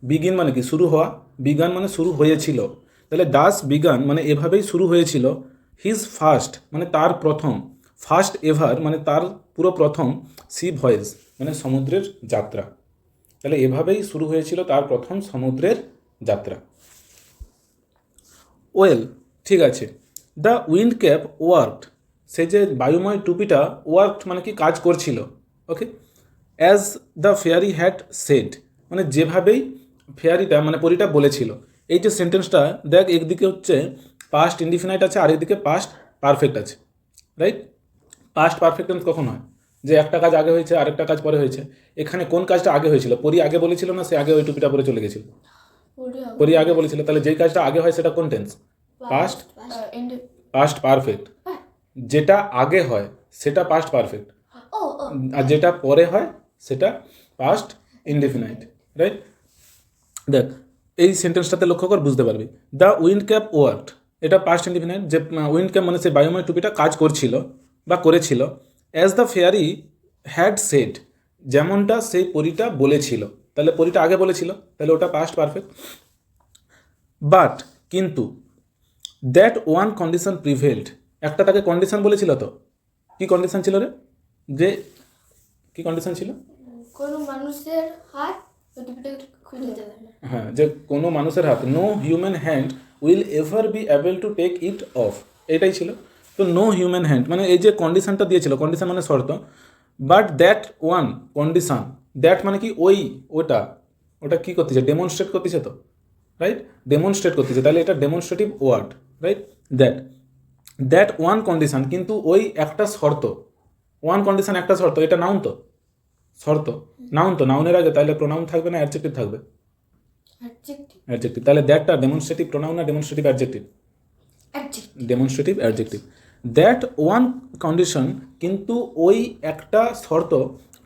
বিগিন মানে কি শুরু হওয়া, বিগান মানে শুরু হয়েছিল, তাহলে দাস বিগান মানে এভাবেই শুরু হয়েছিল, হিজ ফার্স্ট মানে তার প্রথম, ফার্স্ট এভার মানে তার পুরো প্রথম, সি ভয়েস মানে সমুদ্রের যাত্রা, তাহলে এভাবেই শুরু হয়েছিল তার প্রথম সমুদ্রের যাত্রা। ওয়েল ঠিক আছে, দ্য উইন্ড ক্যাপ ওয়ার্কড, সে যে বায়ুময় টুপিটা ওয়ার্কড মানে কি কাজ করছিল, okay, as the fairy had said মানে যেভাবেই ফেয়ারিটা মানে পরীটা বলেছিল। এই যে সেন্টেন্সটা দেখ একদিকে হচ্ছে পাস্ট ইনডিফিনাইট আছে আর একদিকে পাস্ট পারফেক্ট আছে, রাইট। পাস্ট পারফেক্ট টেন্স কখন হয়, যে একটা কাজ আগে হয়েছে আরেকটা কাজ পরে হয়েছে, এখানে কোন কাজটা আগে হয়েছিল, পরি আগে বলেছিল না সে আগে ওই টুপিটা পরে চলে গেছিল, পরি আগে বলেছিল, তাহলে যেই কাজটা আগে হয় সেটা কোন টেন্স, পাস্ট, পাস্ট পারফেক্ট, যেটা আগে হয় সেটা পাস্ট পারফেক্ট, আর যেটা পরে হয় সেটা পাস্ট ইনডিফিনাইট, রাইট। দেখ এই সেন্টেন্সটাতে লক্ষ্য কর বুঝতে পারবি, দ্য উইন্ড ক্যাপ ওয়ার্কড এটা পাস্ট ইনডিফিনাইট, যে উইন্ড ক্যাপ মানে সেই বায়ুময় টুপিটা কাজ করছিল বা করেছিল, as the fairy had shed যেমনটা সেই পরীটা বলেছিল, তাহলে পরীটা আগে বলেছিল তাহলে ওটা পাস্ট পারফেক্ট। বাট কিন্তু দ্যাট ওয়ান কন্ডিশন প্রিভেলড, একটা তাকে কন্ডিশন বলেছিল, তো কি কন্ডিশন ছিল রে, যে কি কন্ডিশন ছিল, কোনো মানুষের হাত ওই টুপিটাকে খুলে দেবে না। হ্যাঁ, যে কোনো মানুষের হাত, no human hand will ever be able to take it off, এটাই ছিল। তো নো হিউম্যান হ্যান্ড মানে এই যে কন্ডিশনটা দিয়েছিল, কন্ডিশন মানে শর্ত, but that one condition, that মানে কি ওই, ওটা ওটা কী করতেছে, ডেমনস্ট্রেট করতেছে, তো রাইট, ডেমনস্ট্রেট করতেছে, তাহলে এটা demonstrative word, right. That, that one condition কিন্তু ওই একটা শর্ত, ওয়ান কন্ডিশন একটা শর্ত, এটা নাউন তো, শর্ত নাউন তো, নাউনের আগে তাহলে প্রোনাউন থাকবে না অ্যাডজেক্টিভ থাকবে, অ্যাডজেক্টিভ, তাহলে দ্যাটটা ডেমনস্ট্রেটিভ প্রোনাউন না demonstrative adjective, demonstrative adjective. That one condition কিন্তু ওই একটা শর্ত,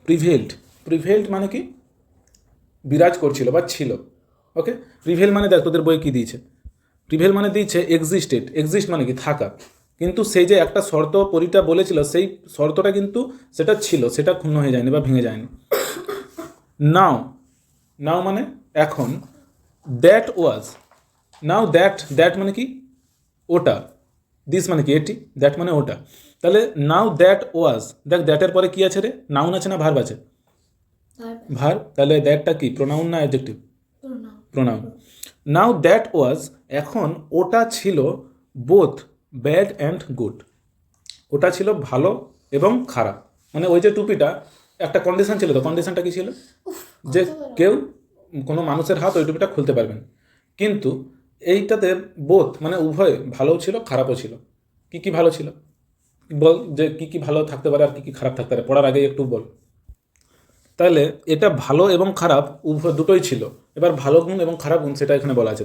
প্রিভেলড, প্রিভেলড মানে কি বিরাজ করছিল বা ছিল, ওকে। প্রিভেল মানে দেখ তোদের বই কী দিয়েছে, প্রিভেল মানে দিয়েছে এক্সিস্টেড, এক্সিস্ট মানে কি থাকা, কিন্তু সেই যে একটা শর্ত পরীটা বলেছিল সেই শর্তটা কিন্তু সেটা ছিল, সেটা ক্ষুণ্ণ হয়ে যায়নি বা ভেঙে যায়নি। নাও, নাও মানে এখন, that was, now that, that মানে কি ওটা, দিস মানে কি এটি, দ্যাট মানে ওটা, তাহলে নাও দ্যাট ওয়াজ, দেখ দ্যাটের পরে কি আছে রে, নাউন আছে না ভার্ব আছে, ভার্ব, তাহলে দ্যাটটা কি প্রোনাউন না adjective, pronoun. Now that was এখন ওটা ছিল, বোথ ব্যাড অ্যান্ড গুড, ওটা ছিল ভালো এবং খারাপ, মানে ওই যে টুপিটা একটা কন্ডিশন ছিল, তো কন্ডিশনটা কি ছিল, যে কেউ কোনো মানুষের হাত ওই টুপিটা খুলতে পারবেন, কিন্তু এইটাতে বোথ মানে উভয় ভালোও ছিল খারাপও ছিল। কি কি ভালো ছিল বল, যে কি কি ভালো থাকতে পারে আর কি কি খারাপ থাকতে পারে, পড়ার আগে একটু বল। তাহলে এটা ভালো এবং খারাপ উভয় দুটোই ছিল, এবার ভালো গুণ এবং খারাপ গুণ সেটা এখানে বলা আছে।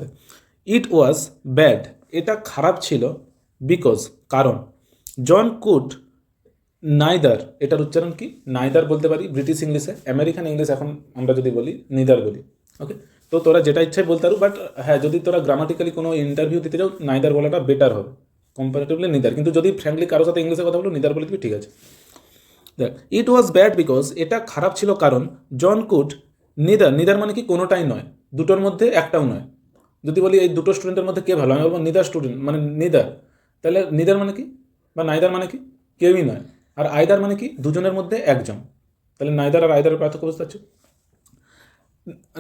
ইট ওয়াজ ব্যাড, এটা খারাপ ছিল, বিকজ কারণ, জন কুড নাইদার, এটার উচ্চারণ কি, নাইদার বলতে পারি ব্রিটিশ ইংলিশে, আমেরিকান ইংলিশ এখন আমরা যদি বলি নিদার বলি। ওকে, তো তোরা যেটা ইচ্ছাই বলতে পারো, বাট হ্যাঁ যদি তোরা গ্রামাটিক্যালি কোনো ইন্টারভিউ দিতে যাও নাইদার বলাটা বেটার হবে কম্পারেটিভলি নিদার, কিন্তু যদি ফ্র্যাঙ্কলি কারোর সাথে ইংলিশে কথা বলো নিদার বলে দিবি, ঠিক আছে। দেখ, ইট ওয়াজ ব্যাড বিকজ, এটা খারাপ ছিল কারণ, জন কুড নিদার, নিদার মানে কি কোনোটাই নয়, দুটোর মধ্যে একটাও নয়। যদি বলি এই দুটো স্টুডেন্টের মধ্যে কে ভালো, আমি বলবো নিদার স্টুডেন্ট, মানে নিদার, তাহলে নিদার মানে কি, বা নাইদার মানে কি, কেউই নয়। আর আইদার মানে কি, দুজনের মধ্যে একজন, তাহলে নাইদার আর আইদারের পার্থক্য বুঝতে পারছো।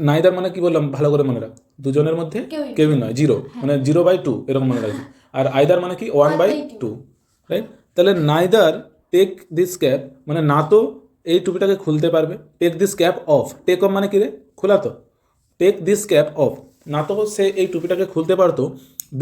নাইদার মানে কি বললাম ভালো করে মনে রাখ, দুজনের মধ্যে কেউই কেউই নয়, 0 মানে 0/2 এরকম মনে রাখবি। আর আইদার মানে কি 1/2, রাইট। তাহলে নাইদার টেক দিস ক্যাপ, মানে না তো এই টুপিটাকে খুলতে পারবে, take this cap off, take off মানে কি রে, খোলা তো, টেক দিস ক্যাপ অফ, না তো সে এই টুপিটাকে খুলতে পারতো,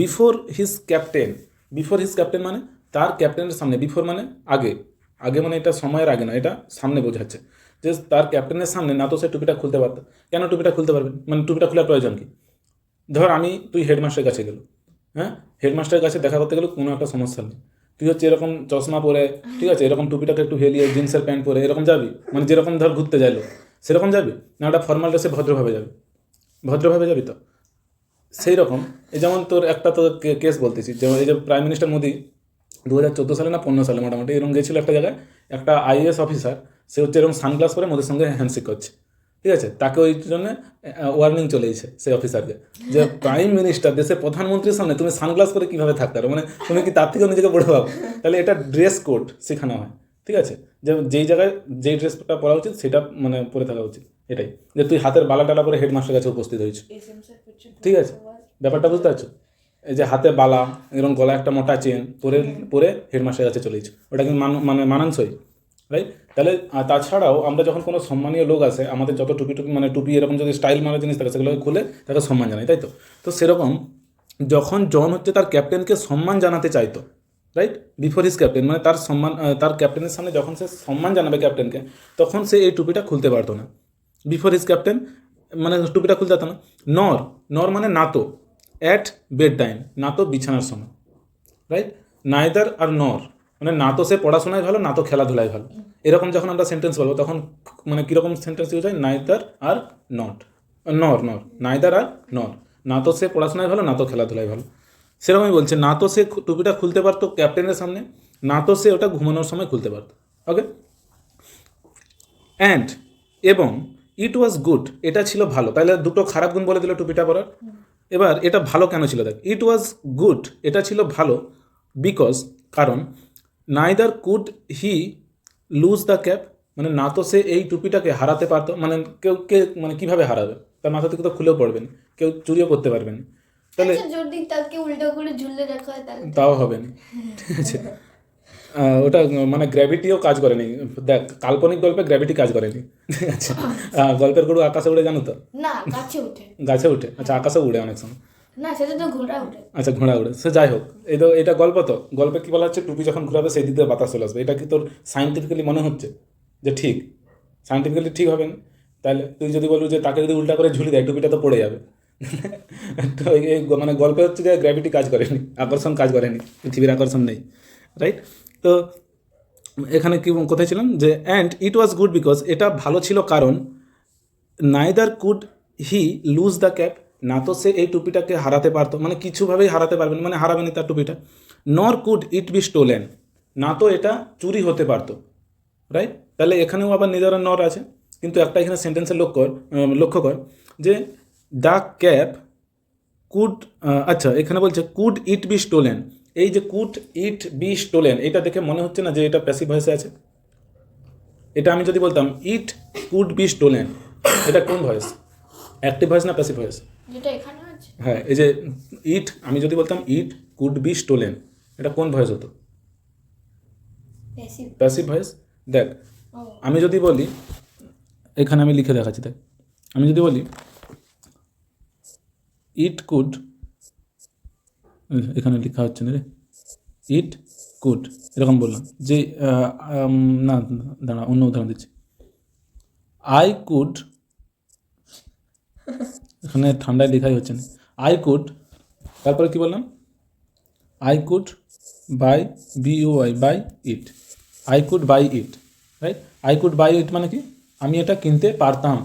before his captain, before his captain মানে তার ক্যাপ্টেনের সামনে, বিফোর মানে আগে, আগে মানে এটা সময়ের আগে না, এটা সামনে বোঝাচ্ছে, যে তার ক্যাপ্টেনের সামনে না তো সে টুপিটা খুলতে পারতো। কেন টুপিটা খুলতে পারবে, মানে টুপিটা খোলার প্রয়োজন কি, ধর তুই হেডমাস্টারের কাছে গেল, হ্যাঁ হেডমাস্টারের কাছে দেখা করতে গেলে কোনো একটা সমস্যা নেই, তুই হচ্ছে এরকম চশমা পরে, ঠিক আছে, এরকম টুপিটাকে একটু হেলিয়ে জিন্সের প্যান্ট পরে এরকম যাবি, মানে যেরকম ধর ঘুরতে যাইলো সেরকম যাবি না, ওটা ফর্মাল ড্রেসে ভদ্রভাবে যাবি, ভদ্রভাবে যাবি তো। সেই রকম এই যেমন তোর একটা তো কেস বলতেছি, যেমন এই যে প্রাইম মিনিস্টার মোদি 2014 সালে না 15 সালে মোটামুটি এরকম গেছিলো একটা জায়গায়, একটা আইএএস অফিসার, সে হচ্ছে এরকম সানগ্লাস পরে মোদের সঙ্গে হ্যান্ডশেক করছে, ঠিক আছে, তাকে ওই জন্য ওয়ার্নিং চলে এসেছে সেই অফিসারকে, যে প্রাইম মিনিস্টার, দেশের প্রধানমন্ত্রীর সামনে তুমি সানগ্লাস পরে কীভাবে থাকতে পারো, মানে তুমি কি তার থেকেও নিজেকে বড় ভাবো, তাহলে এটা ড্রেস কোড শেখানো হয়, ঠিক আছে, যে যেই জায়গায় যেই ড্রেসটা পরা উচিত সেটা মানে পরে থাকা উচিত, এটাই, যে তুই হাতের বালা টালা পরে হেডমাস্টার কাছে উপস্থিত হয়েছে, ঠিক আছে, ব্যাপারটা বুঝতে পারছো, এই যে হাতে বালা এরকম গলা একটা মোটা চেন পরে পরে হেডমাস্টারের কাছে চলেছে, ওটা কিন্তু মানে মানানসই, রাইট। তাহলে তাছাড়াও আমরা যখন কোনো সম্মানীয় লোক আসে, আমাদের যত টুপি টুপি মানে টুপি এরকম যদি স্টাইল মারা জিনিস থাকে সেগুলোকে খুলে তাকে সম্মান জানাই, তাই তো। তো সেরকম যখন জন হচ্ছে তার ক্যাপ্টেনকে সম্মান জানাতে চাইতো, রাইট, বিফোর হিজ ক্যাপ্টেন মানে তার সম্মান, তার ক্যাপ্টেনের সামনে যখন সে সম্মান জানাবে ক্যাপ্টেনকে, তখন সে এই টুপিটা খুলতে পারতো না, বিফোর হিজ ক্যাপ্টেন মানে টুপিটা খুলতে পারতো না। নর, নর মানে না তো, অ্যাট বেড টাইম, না তো বিছানার সময়, রাইট। নাইদার আর নর মানে না তো সে পড়াশোনায় ভালো না তো খেলাধুলায় ভালো, এরকম যখন আমরা সেন্টেন্স বলবো তখন মানে কীরকম সেন্টেন্স ইউজ হয়, নাইদার আর নট, নর, নর, নাইদার আর নর, না তো সে পড়াশোনায় ভালো না তো খেলাধুলায় ভালো, সেরকমই বলছে, না তো সে টুপিটা খুলতে পারতো ক্যাপ্টেনের সামনে, না তো সে ওটা ঘুমানোর সময় খুলতে পারতো, ওকে। অ্যান্ড এবং ইট ওয়াজ গুড, এটা ছিল ভালো, তাহলে দুটো খারাপ গুণ বলে দিল টুপিটা পরার। এবার এটা ভালো কেন ছিল, দেখ, ইট ওয়াজ গুড, এটা ছিল ভালো, বিকজ কারণ, neither could he lose the cap, মানে না তো সে এই টুপিটাকে হারাতে পারতো, মানে কে মানে কীভাবে হারাবে, তার মাথা থেকে তো খুলেও পড়বে না, কেউ চুরিও করতে পারবে না, তাহলে যদি তাকে উল্টো করে ঝুলে রাখা হয় তাহলে তাও হবে না, ঠিক আছে। ওটা মানে গ্র্যাভিটিও কাজ করেনি, দেখ কাল্পনিক গল্পে গ্র্যাভিটি কাজ করেনি, ঠিক আছে। গল্পের গরু আকাশে উড়ে জানো তো, না গাছে উঠে, গাছে উঠে, আচ্ছা আকাশে উড়ে অনেক সময়, না সেটা তো ঘোড়া উঠে, আচ্ছা ঘোড়া উড়ে, সে যাই হোক, এই তো এটা গল্প, তো গল্পে কী বলা হচ্ছে, টুপি যখন ঘুরাবে সেই দিক দিয়ে বাতাস চলে আসবে, এটা কি তোর সাইন্টিফিক্যালি মনে হচ্ছে যে ঠিক, সাইন্টিফিক্যালি ঠিক হবে না, তাহলে তুই যদি বলবি যে তাকে যদি উল্টা করে ঝুলি দেয় টুপিটা তো পড়ে যাবে, তো এই মানে গল্পে হচ্ছে যে গ্র্যাভিটি কাজ করেনি, আকর্ষণ কাজ করেনি, পৃথিবীর আকর্ষণ নেই, রাইট। তো এখানে কি কোথায় ছিলাম, যে and it was good because, এটা ভালো ছিল কারণ, neither could he lose the cap, না তো সে এই টুপিটাকে হারাতে পারতো, মানে কিছুভাবেই হারাতে পারবেন, মানে হারাবেনি তার টুপিটা, নর কুড ইট বি স্টোলেন, না তো এটা চুরি হতে পারতো, রাইট। তাহলে এখানেও আবার নিদার আর নর আছে, কিন্তু একটা এখানে সেন্টেন্সের লক্ষ্য কর যে দ্য ক্যাপ কুড, আচ্ছা এখানে বলছে কুড ইট বি স্টোলেন, এই যে কুড ইট বি স্টোলেন, এটা দেখে মনে হচ্ছে না যে এটা প্যাসিভ ভয়েসে আছে, এটা আমি যদি বলতাম ইট কুড বি স্টোলেন, এটা কোন ভয়েস, অ্যাক্টিভ ভয়েস না প্যাসিভ ভয়েস, যেটা এখানে আছে, হ্যাঁ এই যে ইট, আমি যদি বলতাম ইট কুড বি স্টোলেন, এটা কোন ভয়েস হতো, প্যাসিভ, প্যাসিভ ভয়েস। দেখ আমি যদি বলি, এখানে আমি লিখে দেখাচ্ছি, দেখ আমি যদি বলি ইট কুড, এখানে লেখা হচ্ছে না রে, ইট কুড এরকম বললাম যে না দাঁড়া অন্য উদাহরণ দিচ্ছি, আই কুড, এখানে ঠান্ডায় লেখাই হচ্ছে না। আই কুড, তারপরে কি বললাম, I could buy, BUY, buy it, I could buy it, right. I could buy it মানে কি, আমি এটা কিনতে পারতাম।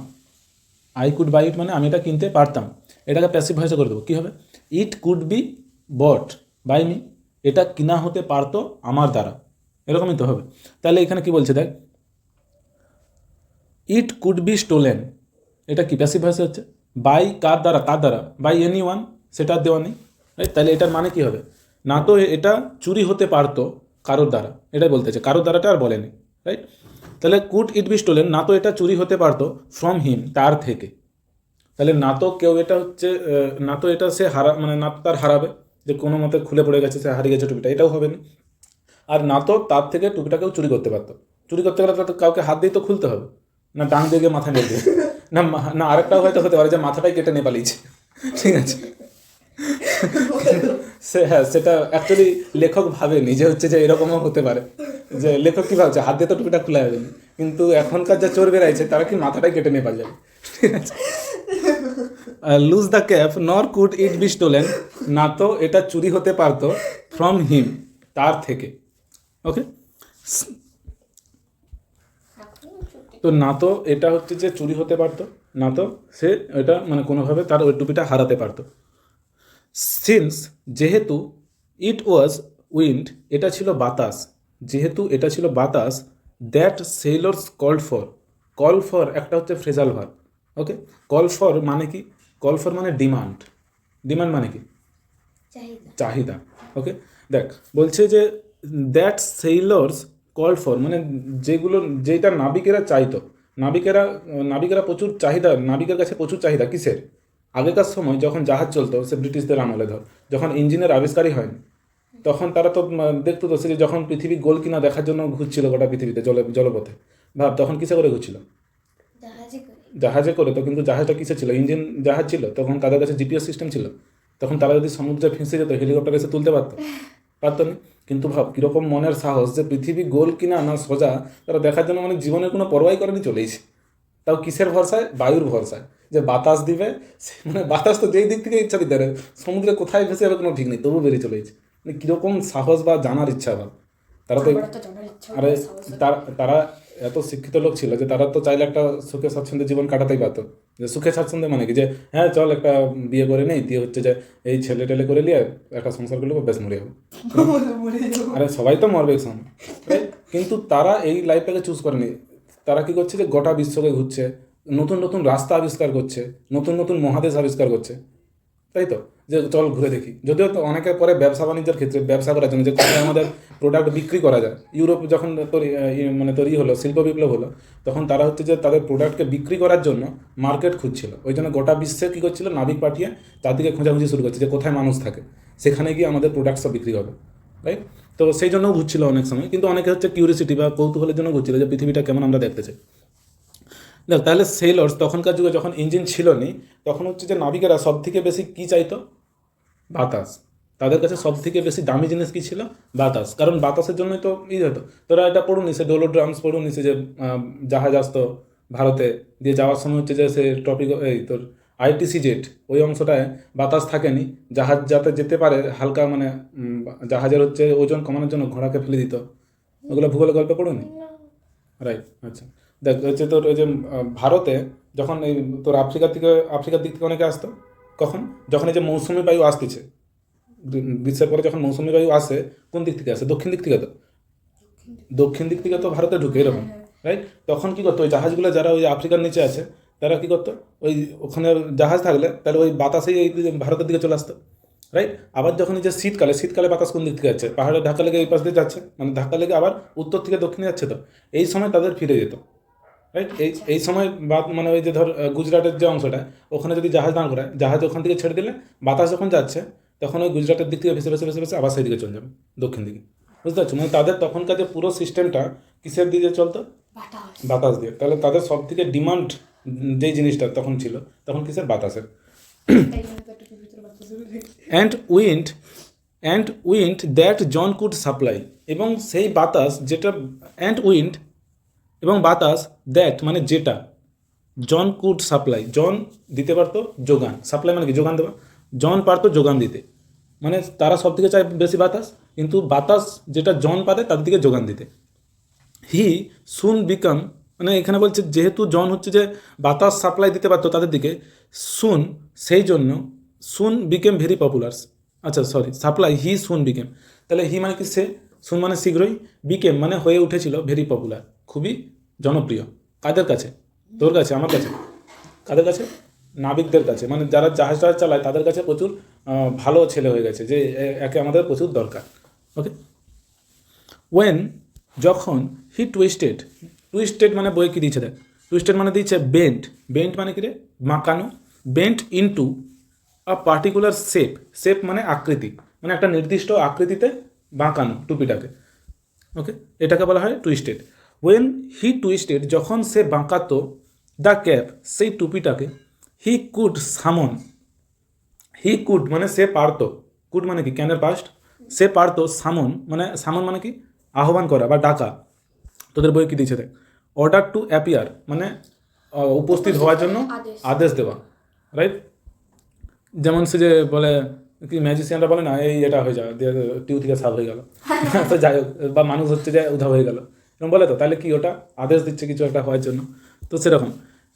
আই কুড বাই ইট মানে আমি এটা কিনতে পারতাম। এটাকে প্যাসিভ ভয়েসে করে দেবো, কী হবে, it could be bought by me, এটা কিনা হতে পারতো আমার দ্বারা, এরকমই তো হবে। তাহলে এখানে কি বলছে দেখ, ইট কুড বি স্টোলেন, এটা কি প্যাসিভ ভয়েসে হচ্ছে, বাই কার দ্বারা, কার দ্বারা, বাই এনি ওয়ান, সেটা আর দেওয়া নেই, রাইট। তাহলে এটার মানে কি হবে, না তো এটা চুরি হতে পারতো কারোর দ্বারা, এটাই বলতেছে, কারোর দ্বারাটা আর বলেনি, রাইট। তাহলে কুড ইট বি স্টোলেন, না তো এটা চুরি হতে পারতো ফ্রম হিম, তার থেকে। তাহলে না তো কেউ এটা হচ্ছে না তো এটা সে মানে না তো তার হারাবে, যে কোনো মতে খুলে পড়ে গেছে, সে হারিয়ে গেছে টুপিটা, এটাও হবে না। আর না তো তার থেকে টুপিটা কেউ চুরি করতে পারতো, চুরি করতে গেলে তো কাউকে হাত দিয়ে তো খুলতে হবে, না ডাং দিয়ে গিয়ে মাথা মেরে দিয়ে, না না আরেকটাও হয়তো হতে পারে যে মাথাটাই কেটে নিয়ে পালিয়েছে, ঠিক আছে। হ্যাঁ, সেটা অ্যাকচুয়ালি লেখক ভাবেনি যে হচ্ছে যে এরকমও হতে পারে, যে লেখক কী ভাবছে, হাত দিয়ে তো টুপিটা খোলা যাবে না, কিন্তু এখনকার যা চোর বেরাইছে তারা কি মাথাটাই কেটে নিয়ে পালিয়ে যাবে, ঠিক আছে। লুজ দ্য ক্যাপ নর কুড ইট বি স্টোলেন, না তো এটা চুরি হতে পারতো ফ্রম হিম, তার থেকে, ওকে। তো না তো এটা হচ্ছে যে চুরি হতে পারতো, না তো সে এটা মানে কোনোভাবে তার ওই টুপিটা হারাতে পারতো। সিন্স, যেহেতু, ইট ওয়াজ উইন্ড, এটা ছিল বাতাস, যেহেতু এটা ছিল বাতাস, that sailors called for, call for একটা হচ্ছে phrasal verb, okay. Call for মানে কি, কল ফর মানে ডিমান্ড, ডিমান্ড মানে কি চাহিদা। চাহিদা, ওকে। দেখ বলছে যে দ্যাট সেইলর্স কল ফর মানে যেগুলো, যেটা নাবিকেরা চাইতো, নাবিকেরা প্রচুর চাহিদা, নাবিকের কাছে প্রচুর চাহিদা কিসের, আগেকার সময় যখন জাহাজ চলতো, সে ব্রিটিশদের আমলে ধর, যখন ইঞ্জিনের আবিষ্কারই হয়নি, তখন তারা তো দেখতো তো, সে যে যখন পৃথিবী গোল কিনা দেখার জন্য ঘুরছিল গোটা পৃথিবীতে জলপথে, ভাব তখন কিসে করে ঘুরছিল, জাহাজে করে। জাহাজে করে। তো কিন্তু জাহাজটা কিসে ছিল, ইঞ্জিন জাহাজ ছিল, তখন তাদের কাছে জিপিএস সিস্টেম ছিল, তখন তারা যদি সমুদ্রে ফেঁসে যেত হেলিকপ্টার এসে তুলতে পারতো, পারতো না। কিন্তু ভাব কীরকম মনের সাহস, যে পৃথিবী গোল কিনা না সোজা, তারা দেখার জন্য মানে জীবনের কোনো পরোয়াই করেনি, চলেইছে। তাও কিসের ভরসায়, বায়ুর ভরসায়, যে বাতাস দিবে, মানে বাতাস তো যেই দিক থেকে ইচ্ছা দিতে পারে, সমুদ্রে কোথায় ভেসে যাবে কোনো ঠিক নেই, তবু বেরিয়ে চলেছে। মানে কীরকম সাহস বা জানার ইচ্ছা ভাব, তারা তো, আরে তারা এত শিক্ষিত লোক ছিল যে তারা তো চাইলে একটা সুখে স্বাচ্ছন্দ্যে জীবন কাটাতেই পারতো। যে সুখে স্বাচ্ছন্দ্যে মানে কি, যে হ্যাঁ চল একটা বিয়ে করে নেই, দিয়ে হচ্ছে যে এই ছেলে টেলে করে নিয়ে একটা সংসার করলে বেশ মরে যাবো, আরে সবাই তো মরবে এক সময়, কিন্তু তারা এই লাইফটাকে চুজ করেনি। তারা কি করছে, যে গোটা বিশ্বকে ঘুরছে, নতুন নতুন রাস্তা আবিষ্কার করছে, নতুন নতুন মহাদেশ আবিষ্কার করছে, তাই তো, যে চল ঘুরে দেখি। যদিও তো অনেকে পরে ব্যবসা বাণিজ্যের ক্ষেত্রে, ব্যবসা করার জন্য যে কোথায় আমাদের প্রোডাক্ট বিক্রি করা যায়, ইউরোপ যখন মানে তৈরি হলো, শিল্প বিপ্লব হলো, তখন তারা হচ্ছে যে তাদের প্রোডাক্টকে বিক্রি করার জন্য মার্কেট খুঁজছিল। ওই জন্য গোটা বিশ্বে কী করছিল, নাবিক পাঠিয়ে চারদিকে খোঁজাখুঁজি শুরু করছে যে কোথায় মানুষ থাকে, সেখানে গিয়ে আমাদের প্রোডাক্ট সব বিক্রি হবে, রাইট। তো সেই জন্যও ঘুরছিল অনেক সময়, কিন্তু অনেকে হচ্ছে কিউরিসিটি বা কৌতূহলের জন্য ঘুরছিল, যে পৃথিবীটা কেমন আমরা দেখতে চাই। দেখ তাহলে সেলর্স তখনকার যুগে যখন ইঞ্জিন ছিল নি, তখন হচ্ছে যে নাবিকেরা সব থেকে বেশি কী চাইতো, বাতাস। তাদের কাছে সব থেকে বেশি দামি জিনিস কী ছিল, বাতাস। কারণ বাতাসের জন্যই তো হতো। তোরা এটা পড়ুনি, সে ডোলোড্রামস পড়ুনি, সে যে জাহাজ আসতো ভারতে, দিয়ে যাওয়ার সময় হচ্ছে যে সে টপিক, এই তোর ITC জেট, ওই অংশটায় বাতাস থাকেনি, জাহাজ যাতে যেতে পারে হালকা, মানে জাহাজের হচ্ছে ওজন কমানোর জন্য ঘোড়াকে ফেলে দিত। ওগুলো ভূগোলের গল্পে পড়ুনি, রাইট। আচ্ছা দেখ হচ্ছে তোর ওই যে ভারতে যখন এই তোর আফ্রিকার দিক থেকে অনেকে আসতো, কখন, যখন এই যে মৌসুমি বায়ু আসতেছে গ্রীষ্মের পরে, যখন মৌসুমি বায়ু আসে, কোন দিক থেকে আসে, দক্ষিণ দিক থেকে, তো দক্ষিণ দিক থেকে তো ভারতে ঢুকে এরকম, রাইট। তখন কী করতো, ওই জাহাজগুলো যারা ওই আফ্রিকার নিচে আছে, তারা কী করতো, ওই ওখানে জাহাজ থাকলে তাহলে ওই বাতাসেই এই ভারতের দিকে চলে আসতো, রাইট। আবার যখন এই যে শীতকালে বাতাস কোন দিক থেকে যাচ্ছে, পাহাড়ের ধাক্কা লেগে এই পাশ দিয়ে যাচ্ছে, মানে ধাক্কা লেগে আবার উত্তর থেকে দক্ষিণে যাচ্ছে, তো এই সময় তাদের ফিরে যেত, রাইট। এই সময় মানে ওই যে ধর গুজরাটের যে অংশটা, ওখানে যদি জাহাজ দাঁড় করায়, জাহাজ ওখান থেকে ছেড়ে দিলে বাতাস যখন যাচ্ছে, তখন ওই গুজরাটের দিক থেকে ভেসে ভেসে ভেসে ভেসে আবার সেই দিকে চলে যাবে, দক্ষিণ দিকে, বুঝতে পারছো। মানে তাদের তখনকার যে পুরো সিস্টেমটা কিসের দিকে চলতো, বাতাস দিয়ে। তাহলে তাদের সব থেকে ডিমান্ড যেই জিনিসটা তখন ছিল, তখন কিসের, বাতাসের। And wind that John could supply, এবং সেই বাতাস যেটা, অ্যান্ড উইন্ড এবং বাতাস, দ্যাট মানে যেটা, জন কুড সাপ্লাই, জন দিতে পারতো যোগান, সাপ্লাই মানে কি যোগান দেওয়া, জন পারতো যোগান দিতে, মানে তারা সব থেকে চায় বেশি বাতাস, কিন্তু বাতাস যেটা জন পারে তাদের দিকে যোগান দিতে। হি সুন বিকাম, মানে এখানে বলছে যেহেতু জন হচ্ছে যে বাতাস সাপ্লাই দিতে পারতো তাদের দিকে, সুন সেই জন্য সুন বিকেম ভেরি পপুলার, আচ্ছা সরি সাপ্লাই হি সুন বিকেম, তাহলে হি মানে কি সে, সুন মানে শীঘ্রই, বিকেম মানে হয়ে উঠেছিল ভেরি পপুলার, খুবই জনপ্রিয়। কাদের কাছে? তোর কাছে, আমার কাছে, কাদের কাছে? নাবিকদের কাছে, মানে যারা জাহাজ টাহাজ চালায় তাদের কাছে প্রচুর ভালো ছেলে হয়ে গেছে, যে একে আমাদের প্রচুর দরকার। ওকে, ওয়েন যখন হি টুইস্টেড, টুইস্টেড মানে বই কি দিয়েছে দেখ, টুইস্টেড মানে দিয়েছে বেন্ট, বেন্ট মানে কি রে, বাঁকানো, bent into a particular shape, shape মানে আকৃতি, মানে একটা নির্দিষ্ট আকৃতিতে বাঁকানো টুপিটাকে। ওকে, এটাকে বলা হয় টুইস্টেড। ওয়েন হি টুইস্টেড, যখন সে বাঁকাতো দ্য ক্যাপ, সেই টুপিটাকে, হি কুড সামন, হি কুড মানে সে পারতো, কুড মানে কি ক্যানের পাস্ট, সে পারতো সামন, মানে সামন মানে কি আহ্বান করা বা ডাকা, তোদের বই কি দিয়েছে দেখ, অর্ডার টু অ্যাপিয়ার মানে উপস্থিত হওয়ার জন্য আদেশ দেওয়া, রাইট? যেমন সে যে বলে কি ম্যাজিশিয়ানরা বলে না, এই এটা হয়ে যাবে, টিউ থেকে সাফ হয়ে গেল, তো যাই হোক, বা মানুষ হচ্ছে যে উধাও হয়ে গেল, এরকম বলে তো, তাহলে কি ওটা আদেশ দিচ্ছে কিছু একটা হওয়ার জন্য, তো সেরকম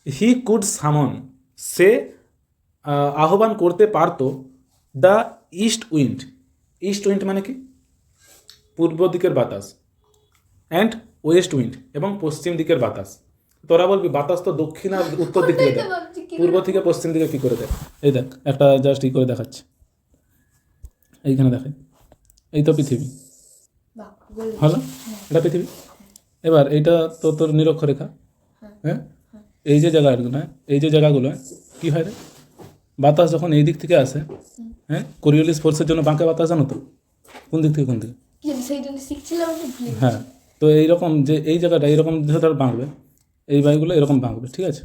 হি কুড সামন, সে আহ্বান করতে পারতো the east wind, east wind মানে কি পূর্ব দিকের বাতাস, অ্যান্ড ওয়েস্ট উইন্ড এবং পশ্চিম দিকের বাতাস। তোরা বলবি বাতাস তো দক্ষিণ আর উত্তর দিক থেকে দেয়, পূর্ব থেকে পশ্চিম দিকে কী করে দেয়? এই দেখ একটা জাস্ট ই করে দেখাচ্ছে, এইখানে দেখে, এই তো পৃথিবী, হলো এটা পৃথিবী, এবার এইটা তো তোর নিরক্ষরেখা, হ্যাঁ, এই যে জায়গাগুলো, এই যে জায়গাগুলো কী হয় রে, বাতাস যখন এই দিক থেকে আসে, হ্যাঁ, কোরিওলিস ফোর্সের জন্য বাঁকা বাতাস জানো তো, কোন দিক থেকে কোন দিকে, হ্যাঁ, তো এইরকম যে এই জায়গাটা এইরকম ধর বাঁকবে, এই বায়ুগুলো এরকম বাঁকবে, ঠিক আছে?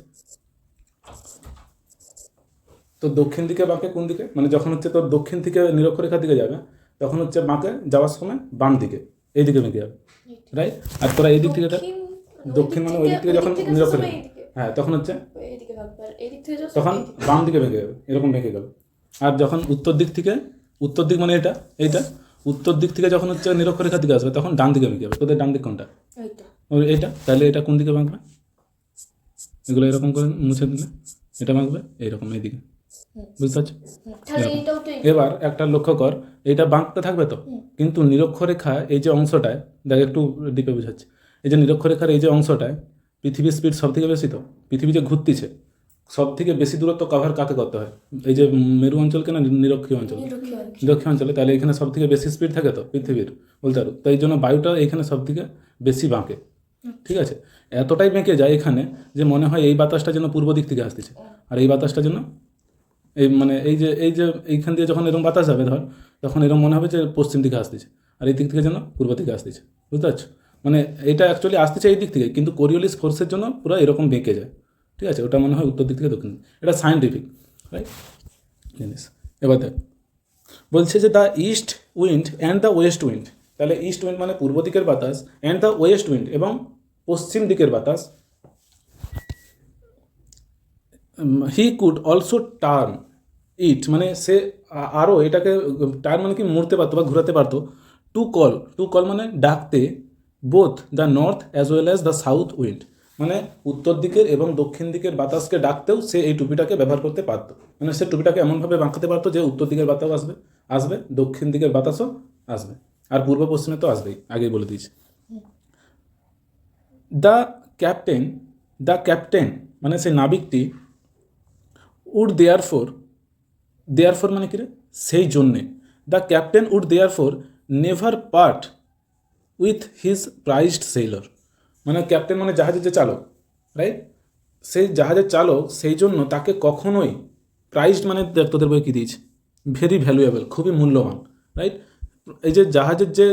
তো দক্ষিণ দিকে বাঁকে কোন দিকে, মানে যখন হচ্ছে তোর দক্ষিণ থেকে নিরক্ষরেখার দিকে যাবে, তখন হচ্ছে বাঁকে যাওয়ার সময় বাম দিকে, এই দিকে বেঁকে যাবে, রাইট? আর তোরা এই দিক থেকে দক্ষিণ মানে ওই দিক থেকে যখন নিরক্ষরেখা, হ্যাঁ, তখন হচ্ছে তখন বাম দিকে বেঁকে যাবে, এরকম বেঁকে গেল। আর যখন উত্তর দিক থেকে, উত্তর দিক মানে এটা, এইটা উত্তর দিক থেকে যখন হচ্ছে নিরক্ষরেখার দিকে আসবে, তখন ডান দিকে বেঁকে যাবে। তোদের ডান দিক কোনটা? এইটা, তাহলে এটা কোন দিকে বাঁকবে? এগুলো এরকম করে মুছে দিলে এটা বাঁকবে এইরকম এইদিকে, বুঝতে পারছো? এবার একটা লক্ষ্য কর, এইটা বাঁকতে থাকবে তো, কিন্তু নিরক্ষরেখা এই যে অংশটায়, দেখ একটু ডিপে বুঝাচ্ছে, এই যে নিরক্ষরেখার এই যে অংশটায় পৃথিবীর স্পিড সব থেকে বেশি, তো পৃথিবী যে ঘুরতিছে সব থেকে বেশি দূরত্ব কভার কাকে করতে হয়? এই যে মেরু অঞ্চলকে না নিরক্ষীয় অঞ্চল, নিরক্ষীয় অঞ্চলে, তাহলে এখানে সব থেকে বেশি স্পিড থাকে তো পৃথিবীর, বলতে পারো, তো এই জন্য বায়ুটা এখানে সব থেকে বেশি বাঁকে, ঠিক আছে? এতটাই বেঁকে যায় এখানে যে মনে হয় এই বাতাসটা যেন পূর্ব দিক থেকে আসতেছে, আর এই বাতাসটা যেন এই মানে এই যে এইখান দিয়ে যখন এরকম বাতাস যাবে ধর, তখন এরকম মনে হবে যে পশ্চিম দিকে আসতেছে, আর এই দিক থেকে যেন পূর্ব দিকে আসতেছে, বুঝতে পারছো? মানে এটা অ্যাকচুয়ালি আসতেছে এই দিক থেকে, কিন্তু কোরিওলিস ফোর্সের জন্য পুরো এরকম বেঁকে যায়, ঠিক আছে? ওটা মনে হয় উত্তর দিক থেকে দক্ষিণ, এটা সায়েন্টিফিক, রাইট জিনিস। এবার দেখ বলছে যে the east wind and the West wind, তাহলে ইস্ট উইন্ড মানে পূর্ব দিকের বাতাস, অ্যান্ড দ্য ওয়েস্ট উইন্ড এবং পশ্চিম দিকের বাতাস, he could also turn it, মানে সে আরও এটাকে টার্ন মানে কি মুড়তে পারতো বা ঘুরাতে পারতো, টু কল মানে ডাকতে, both the north as well as the south wind, মানে উত্তর দিকের এবং দক্ষিণ দিকের বাতাসকে ডাকতেও সে এই টুপিটাকে ব্যবহার করতে পারতো, মানে সে টুপিটাকে এমনভাবে বাঁকাতে পারতো যে উত্তর দিকের বাতাসও আসবে, দক্ষিণ দিকের বাতাসও আসবে, আর পূর্ব পশ্চিমে তো আসবেই, আগেই বলে দিয়েছি। দ্য ক্যাপ্টেন মানে সেই নাবিকটি, উড দেয়ারফোর মানে কি রে, সেই জন্যে, the captain would therefore never part with his prized sailor, মানে ক্যাপ্টেন মানে জাহাজের যে চালক, রাইট? সেই জাহাজের চালক সেই জন্য তাকে কখনোই, প্রাইজড মানে তোদের বই কী দিয়েছে, ভেরি ভ্যালুয়েবল, খুবই মূল্যবান, রাইট? এই যে জাহাজের যে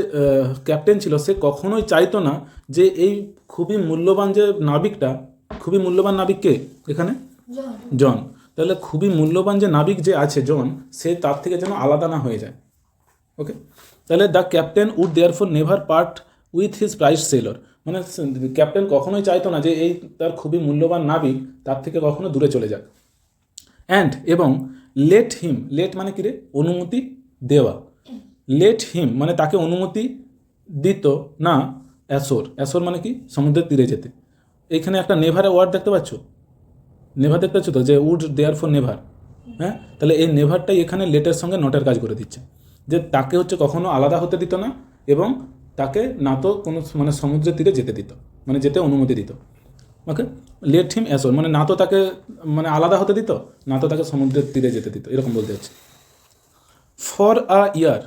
ক্যাপ্টেন ছিল, সে কখনোই চাইতো না যে এই খুবই মূল্যবান যে নাবিকটা, খুবই মূল্যবান নাবিক কে এখানে? জন। তাহলে খুবই মূল্যবান যে নাবিক যে আছে জন, সে তার থেকে যেন আলাদা না হয়ে যায়, ওকে? তাহলে the captain would therefore never part with his prized sailor, মানে ক্যাপ্টেন কখনোই চাইতো না যে এই তার খুবই মূল্যবান নাবিক তার থেকে কখনো দূরে চলে যাক। অ্যান্ড এবং লেট হিম, লেট মানে কি রে, অনুমতি দেওয়া, লেট হিম মানে তাকে অনুমতি দিত না অ্যাশোর, অ্যাশোর মানে কি সমুদ্রের তীরে যেতে। এইখানে একটা নেভারের ওয়ার্ড দেখতে পাচ্ছ, নেভার দেখতে পাচ্ছ তো, যে উড দেয়ার ফর নেভার, হ্যাঁ, তাহলে এই নেভারটাই এখানে লেটের সঙ্গে নটের কাজ করে দিচ্ছে, যে তাকে হচ্ছে কখনো আলাদা হতে দিত না এবং তাকে না তো কোনো মানে সমুদ্রের তীরে যেতে দিত, মানে যেতে অনুমতি দিত। ওকে, লেট হিম অ্যাশোর মানে না তো তাকে মানে আলাদা হতে দিত, না তো তাকে সমুদ্রের তীরে যেতে দিত, এরকম বলতে হচ্ছে। For a year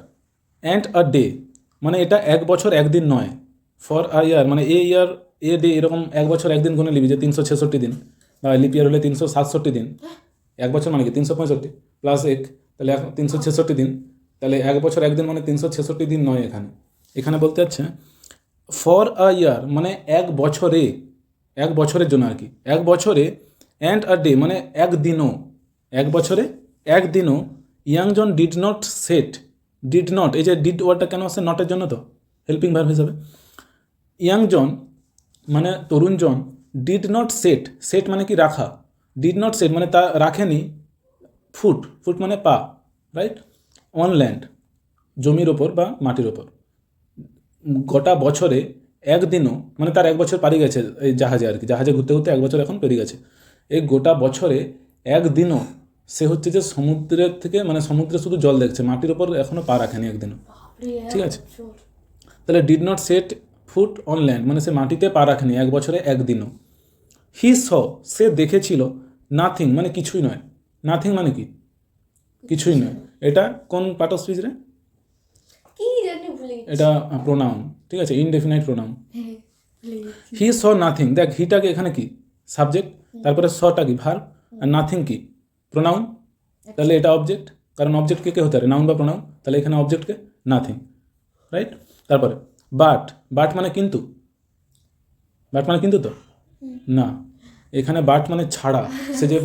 and a day মানে এটা এক বছর একদিন নয়, ফর আ ইয়ার মানে এ ইয়ার এ ডে, এরকম এক বছর একদিন গুনে নিবি, যে 366 দিন, বা লিপ ইয়ার হলে 367 দিন, এক বছর মানে কি 365 প্লাস 1, তাহলে 366 দিন, তাহলে এক বছর একদিন মানে 366 দিন নয়। এখানে এখানে বলতে হচ্ছে ফর আ ইয়ার মানে এক বছরে, এক বছরের জন্য আর কি, এক বছরে, অ্যান্ড আ ডে মানে একদিনও, এক বছরে একদিনও young John did not set, did not, এই যে ডিড ওয়ার্ডটা কেন আসছে, নটের জন্য তো, হেল্পিং ভার্ব হিসাবে। ইয়াং জন মানে তরুণ John, did not set, set মানে কি রাখা, ডিড নট সেট মানে তা রাখেনি, ফুট, ফুট মানে পা, রাইট, অন ল্যান্ড জমির ওপর বা মাটির ওপর, গোটা বছরে একদিনও মানে তার এক বছর পাড়িয়ে গেছে এই জাহাজে আর কি, জাহাজে ঘুরতে ঘুরতে এক বছর এখন পেরিয়ে গেছে, এই গোটা বছরে একদিনও সে হচ্ছে যে সমুদ্রের থেকে মানে সমুদ্রে শুধু জল দেখছে, মাটির ওপর এখনও পা রাখেনি একদিনও, ঠিক আছে। তাহলে did not set foot on land মানে সে মাটিতে পা রাখেনি এক বছরে একদিনও। হি স সে দেখেছিল, নাথিং মানে কিছুই নয়, নাথিং মানে কি কিছুই নয়, এটা কোন পার্ট অফ স্পিচ রে, কি জানি ভুলে গেছি। এটা প্রোনাউন, ঠিক আছে, ইনডেফিনাইট প্রোনাউন। হ্যাঁ, ভুলে গেছি। হি স নাথিং, দেখ হিটাকে এখানে কি সাবজেক্ট, তারপরে সটা কি ভার্ব, আর নাথিং কি প্রোনাউন, তাহলে এটা অবজেক্ট, কারণ অবজেক্ট কে হতে পারে, নাউন বা প্রোনাউন, তাহলে এখানে অবজেক্টকে নাথিং, রাইট। তারপরে বাট, বাট মানে কিন্তু, বাট মানে কিন্তু তো না, এখানে বাট মানে ছাড়া, সে যে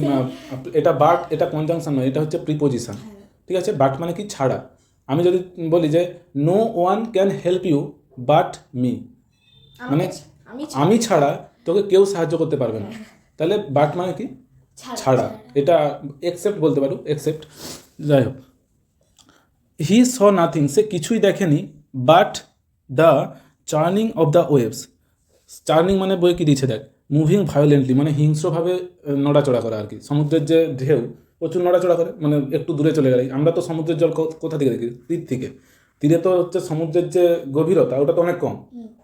এটা বাট, এটা কনজাংশন নয়, এটা হচ্ছে প্রিপোজিশন, ঠিক আছে। বাট মানে কি ছাড়া, আমি যদি বলি যে no one can help you but me, মানে আমি ছাড়া তোকে কেউ সাহায্য করতে পারবে না, তাহলে বাট মানে কি ছাড়া, এটা এক্সেপ্ট বলতে পারো, এক্সেপ্ট, যাই হোক। হি স নাথিং সে কিছুই দেখেনি, but the churning of the waves, churning মানে বই কি দিয়েছে দেখ, মুভিং ভায়োলেন্টলি মানে হিংস্রভাবে নড়াচড়া করা আর কি, সমুদ্রের যে ঢেউ প্রচুর নড়াচড়া করে, মানে একটু দূরে চলে গেলে, আমরা তো সমুদ্রের জল কোথা থেকে দেখি, তীর থেকে, তীরে তো হচ্ছে সমুদ্রের যে গভীরতা ওটা তো অনেক কম,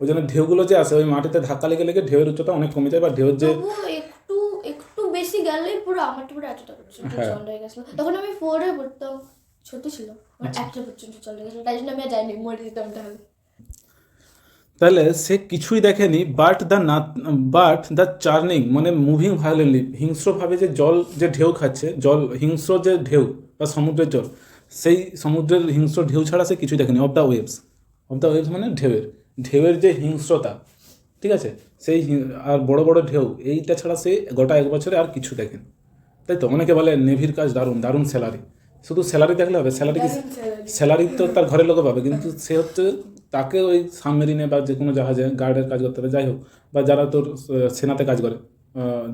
ওই জন্য ঢেউগুলো যে আসে ওই মাটিতে ধাক্কা লেগে লেগে ঢেউয়ের উচ্চতা অনেক কমে যায়, বা ঢেউয়ের যে তবুও একটু একটু বেশি গেলেই পুরো আমার পুরো এতটা পর্যন্ত হ্যাঁ। জল হয়ে গেছিল। তখন আমি 4-এ পড়তাম, ছোট ছিল, আমার একটা পর্যন্ত জল হয়ে গেছিল, তাই জন্য আমি আর যাইনি, মরে যেতাম তাহলে। তাহলে সে কিছুই দেখেনি, বাট দ্য চার্নিং মানে মুভিং ভায়োলেন্টলি হিংস্রভাবে যে জল যে ঢেউ খাচ্ছে, জল হিংস্র যে ঢেউ বা সমুদ্রের জল, সেই সমুদ্রের হিংস্র ঢেউ ছাড়া সে কিছুই দেখেনি, of the waves, of the waves মানে ঢেউয়ের, ঢেউয়ের যে হিংস্রতা, ঠিক আছে, সেই আর বড় বড় ঢেউ, এইটা ছাড়া সে গোটা এক বছরে আর কিছু দেখেনি, তাই তো। অনেকে বলে নেভির কাজ দারুণ, দারুণ স্যালারি, শুধু স্যালারি দেখলে হবে, স্যালারি কি, স্যালারি তো তার ঘরের লোকে পাবে, কিন্তু সে হচ্ছে তাকে ওই সাবমেরিনে বা যে কোনো জাহাজে গার্ডের কাজ করতে হবে, যাই হোক, বা যারা তোর সেনাতে কাজ করে,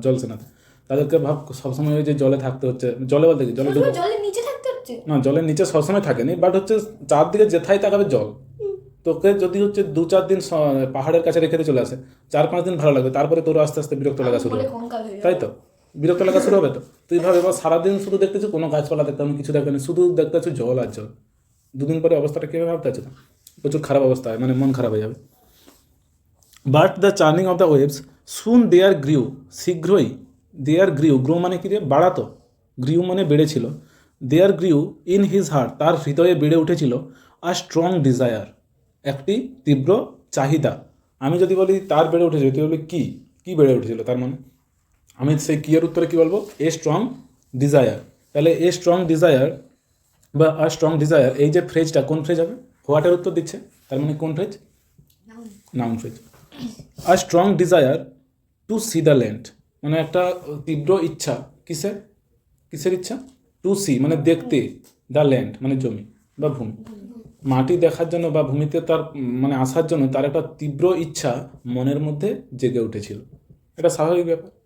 জল সেনাতে, তাদেরকে ভাব সবসময় ওই যে জলে থাকতে হচ্ছে, জলে বলতে কি জলে সবসময় জলের নিচে থাকতে হচ্ছে। না, জলের নিচে সবসময় থাকেনি, বাট হচ্ছে চারদিকে যেথায় তাকাবে জল, তোকে যদি হচ্ছে 2-4 দিন পাহাড়ের কাছে রেখে দিয়ে চলে আসে, 4-5 দিন ভালো লাগবে, তারপরে তোর আস্তে আস্তে বিরক্ত লাগা শুরু বলে হবে, কঙ্কাল হয়ে তাই তো, বিরক্ত লাগা শুরু হবে তো। তুই ভাবে এবার সারাদিন শুধু দেখতেছি কোনো গাছপালা দেখতে হবে, কিছু দেখবে না, শুধু দেখতে পাচ্ছি জল আর জল, 2 দিন পরে অবস্থাটা কীভাবে ভাবতে আছে তো, প্রচুর খারাপ অবস্থা হয়, মানে মন খারাপ হয়ে যাবে। But the churning of the waves soon there grew, শীঘ্রই, দেয়ার গ্রিউ, গ্রো মানে কি রে বাড়াতো, গ্রিউ মানে বেড়েছিল, দেয়ার গ্রিউ ইন হিজ হার্ট তার হৃদয়ে বেড়ে উঠেছিল, আ স্ট্রং ডিজায়ার একটি তীব্র চাহিদা। আমি যদি বলি তার বেড়ে উঠেছিল, তুই বলবি কি কি বেড়ে উঠেছিল, তার মানে আমি সেই কি এর উত্তরে কী বলবো, এ স্ট্রং ডিজায়ার। তাহলে এ স্ট্রং ডিজায়ার বা আ স্ট্রং ডিজায়ার, এই যে ফ্রেজটা কোন ফ্রেজ হবে, হোয়াটের উত্তর দিচ্ছে, তার মানে কোন phrase, noun phrase. A strong desire to C the land মানে একটা তীব্র ইচ্ছা, কিসের, কিসের ইচ্ছা, টু সি মানে দেখতে, দ্য ল্যান্ড মানে জমি বা ভূমি, মাটি দেখার জন্য বা ভূমিতে তার মানে আসার জন্য তার একটা তীব্র ইচ্ছা মনের মধ্যে জেগে উঠেছিল। এটা স্বাভাবিক ব্যাপার।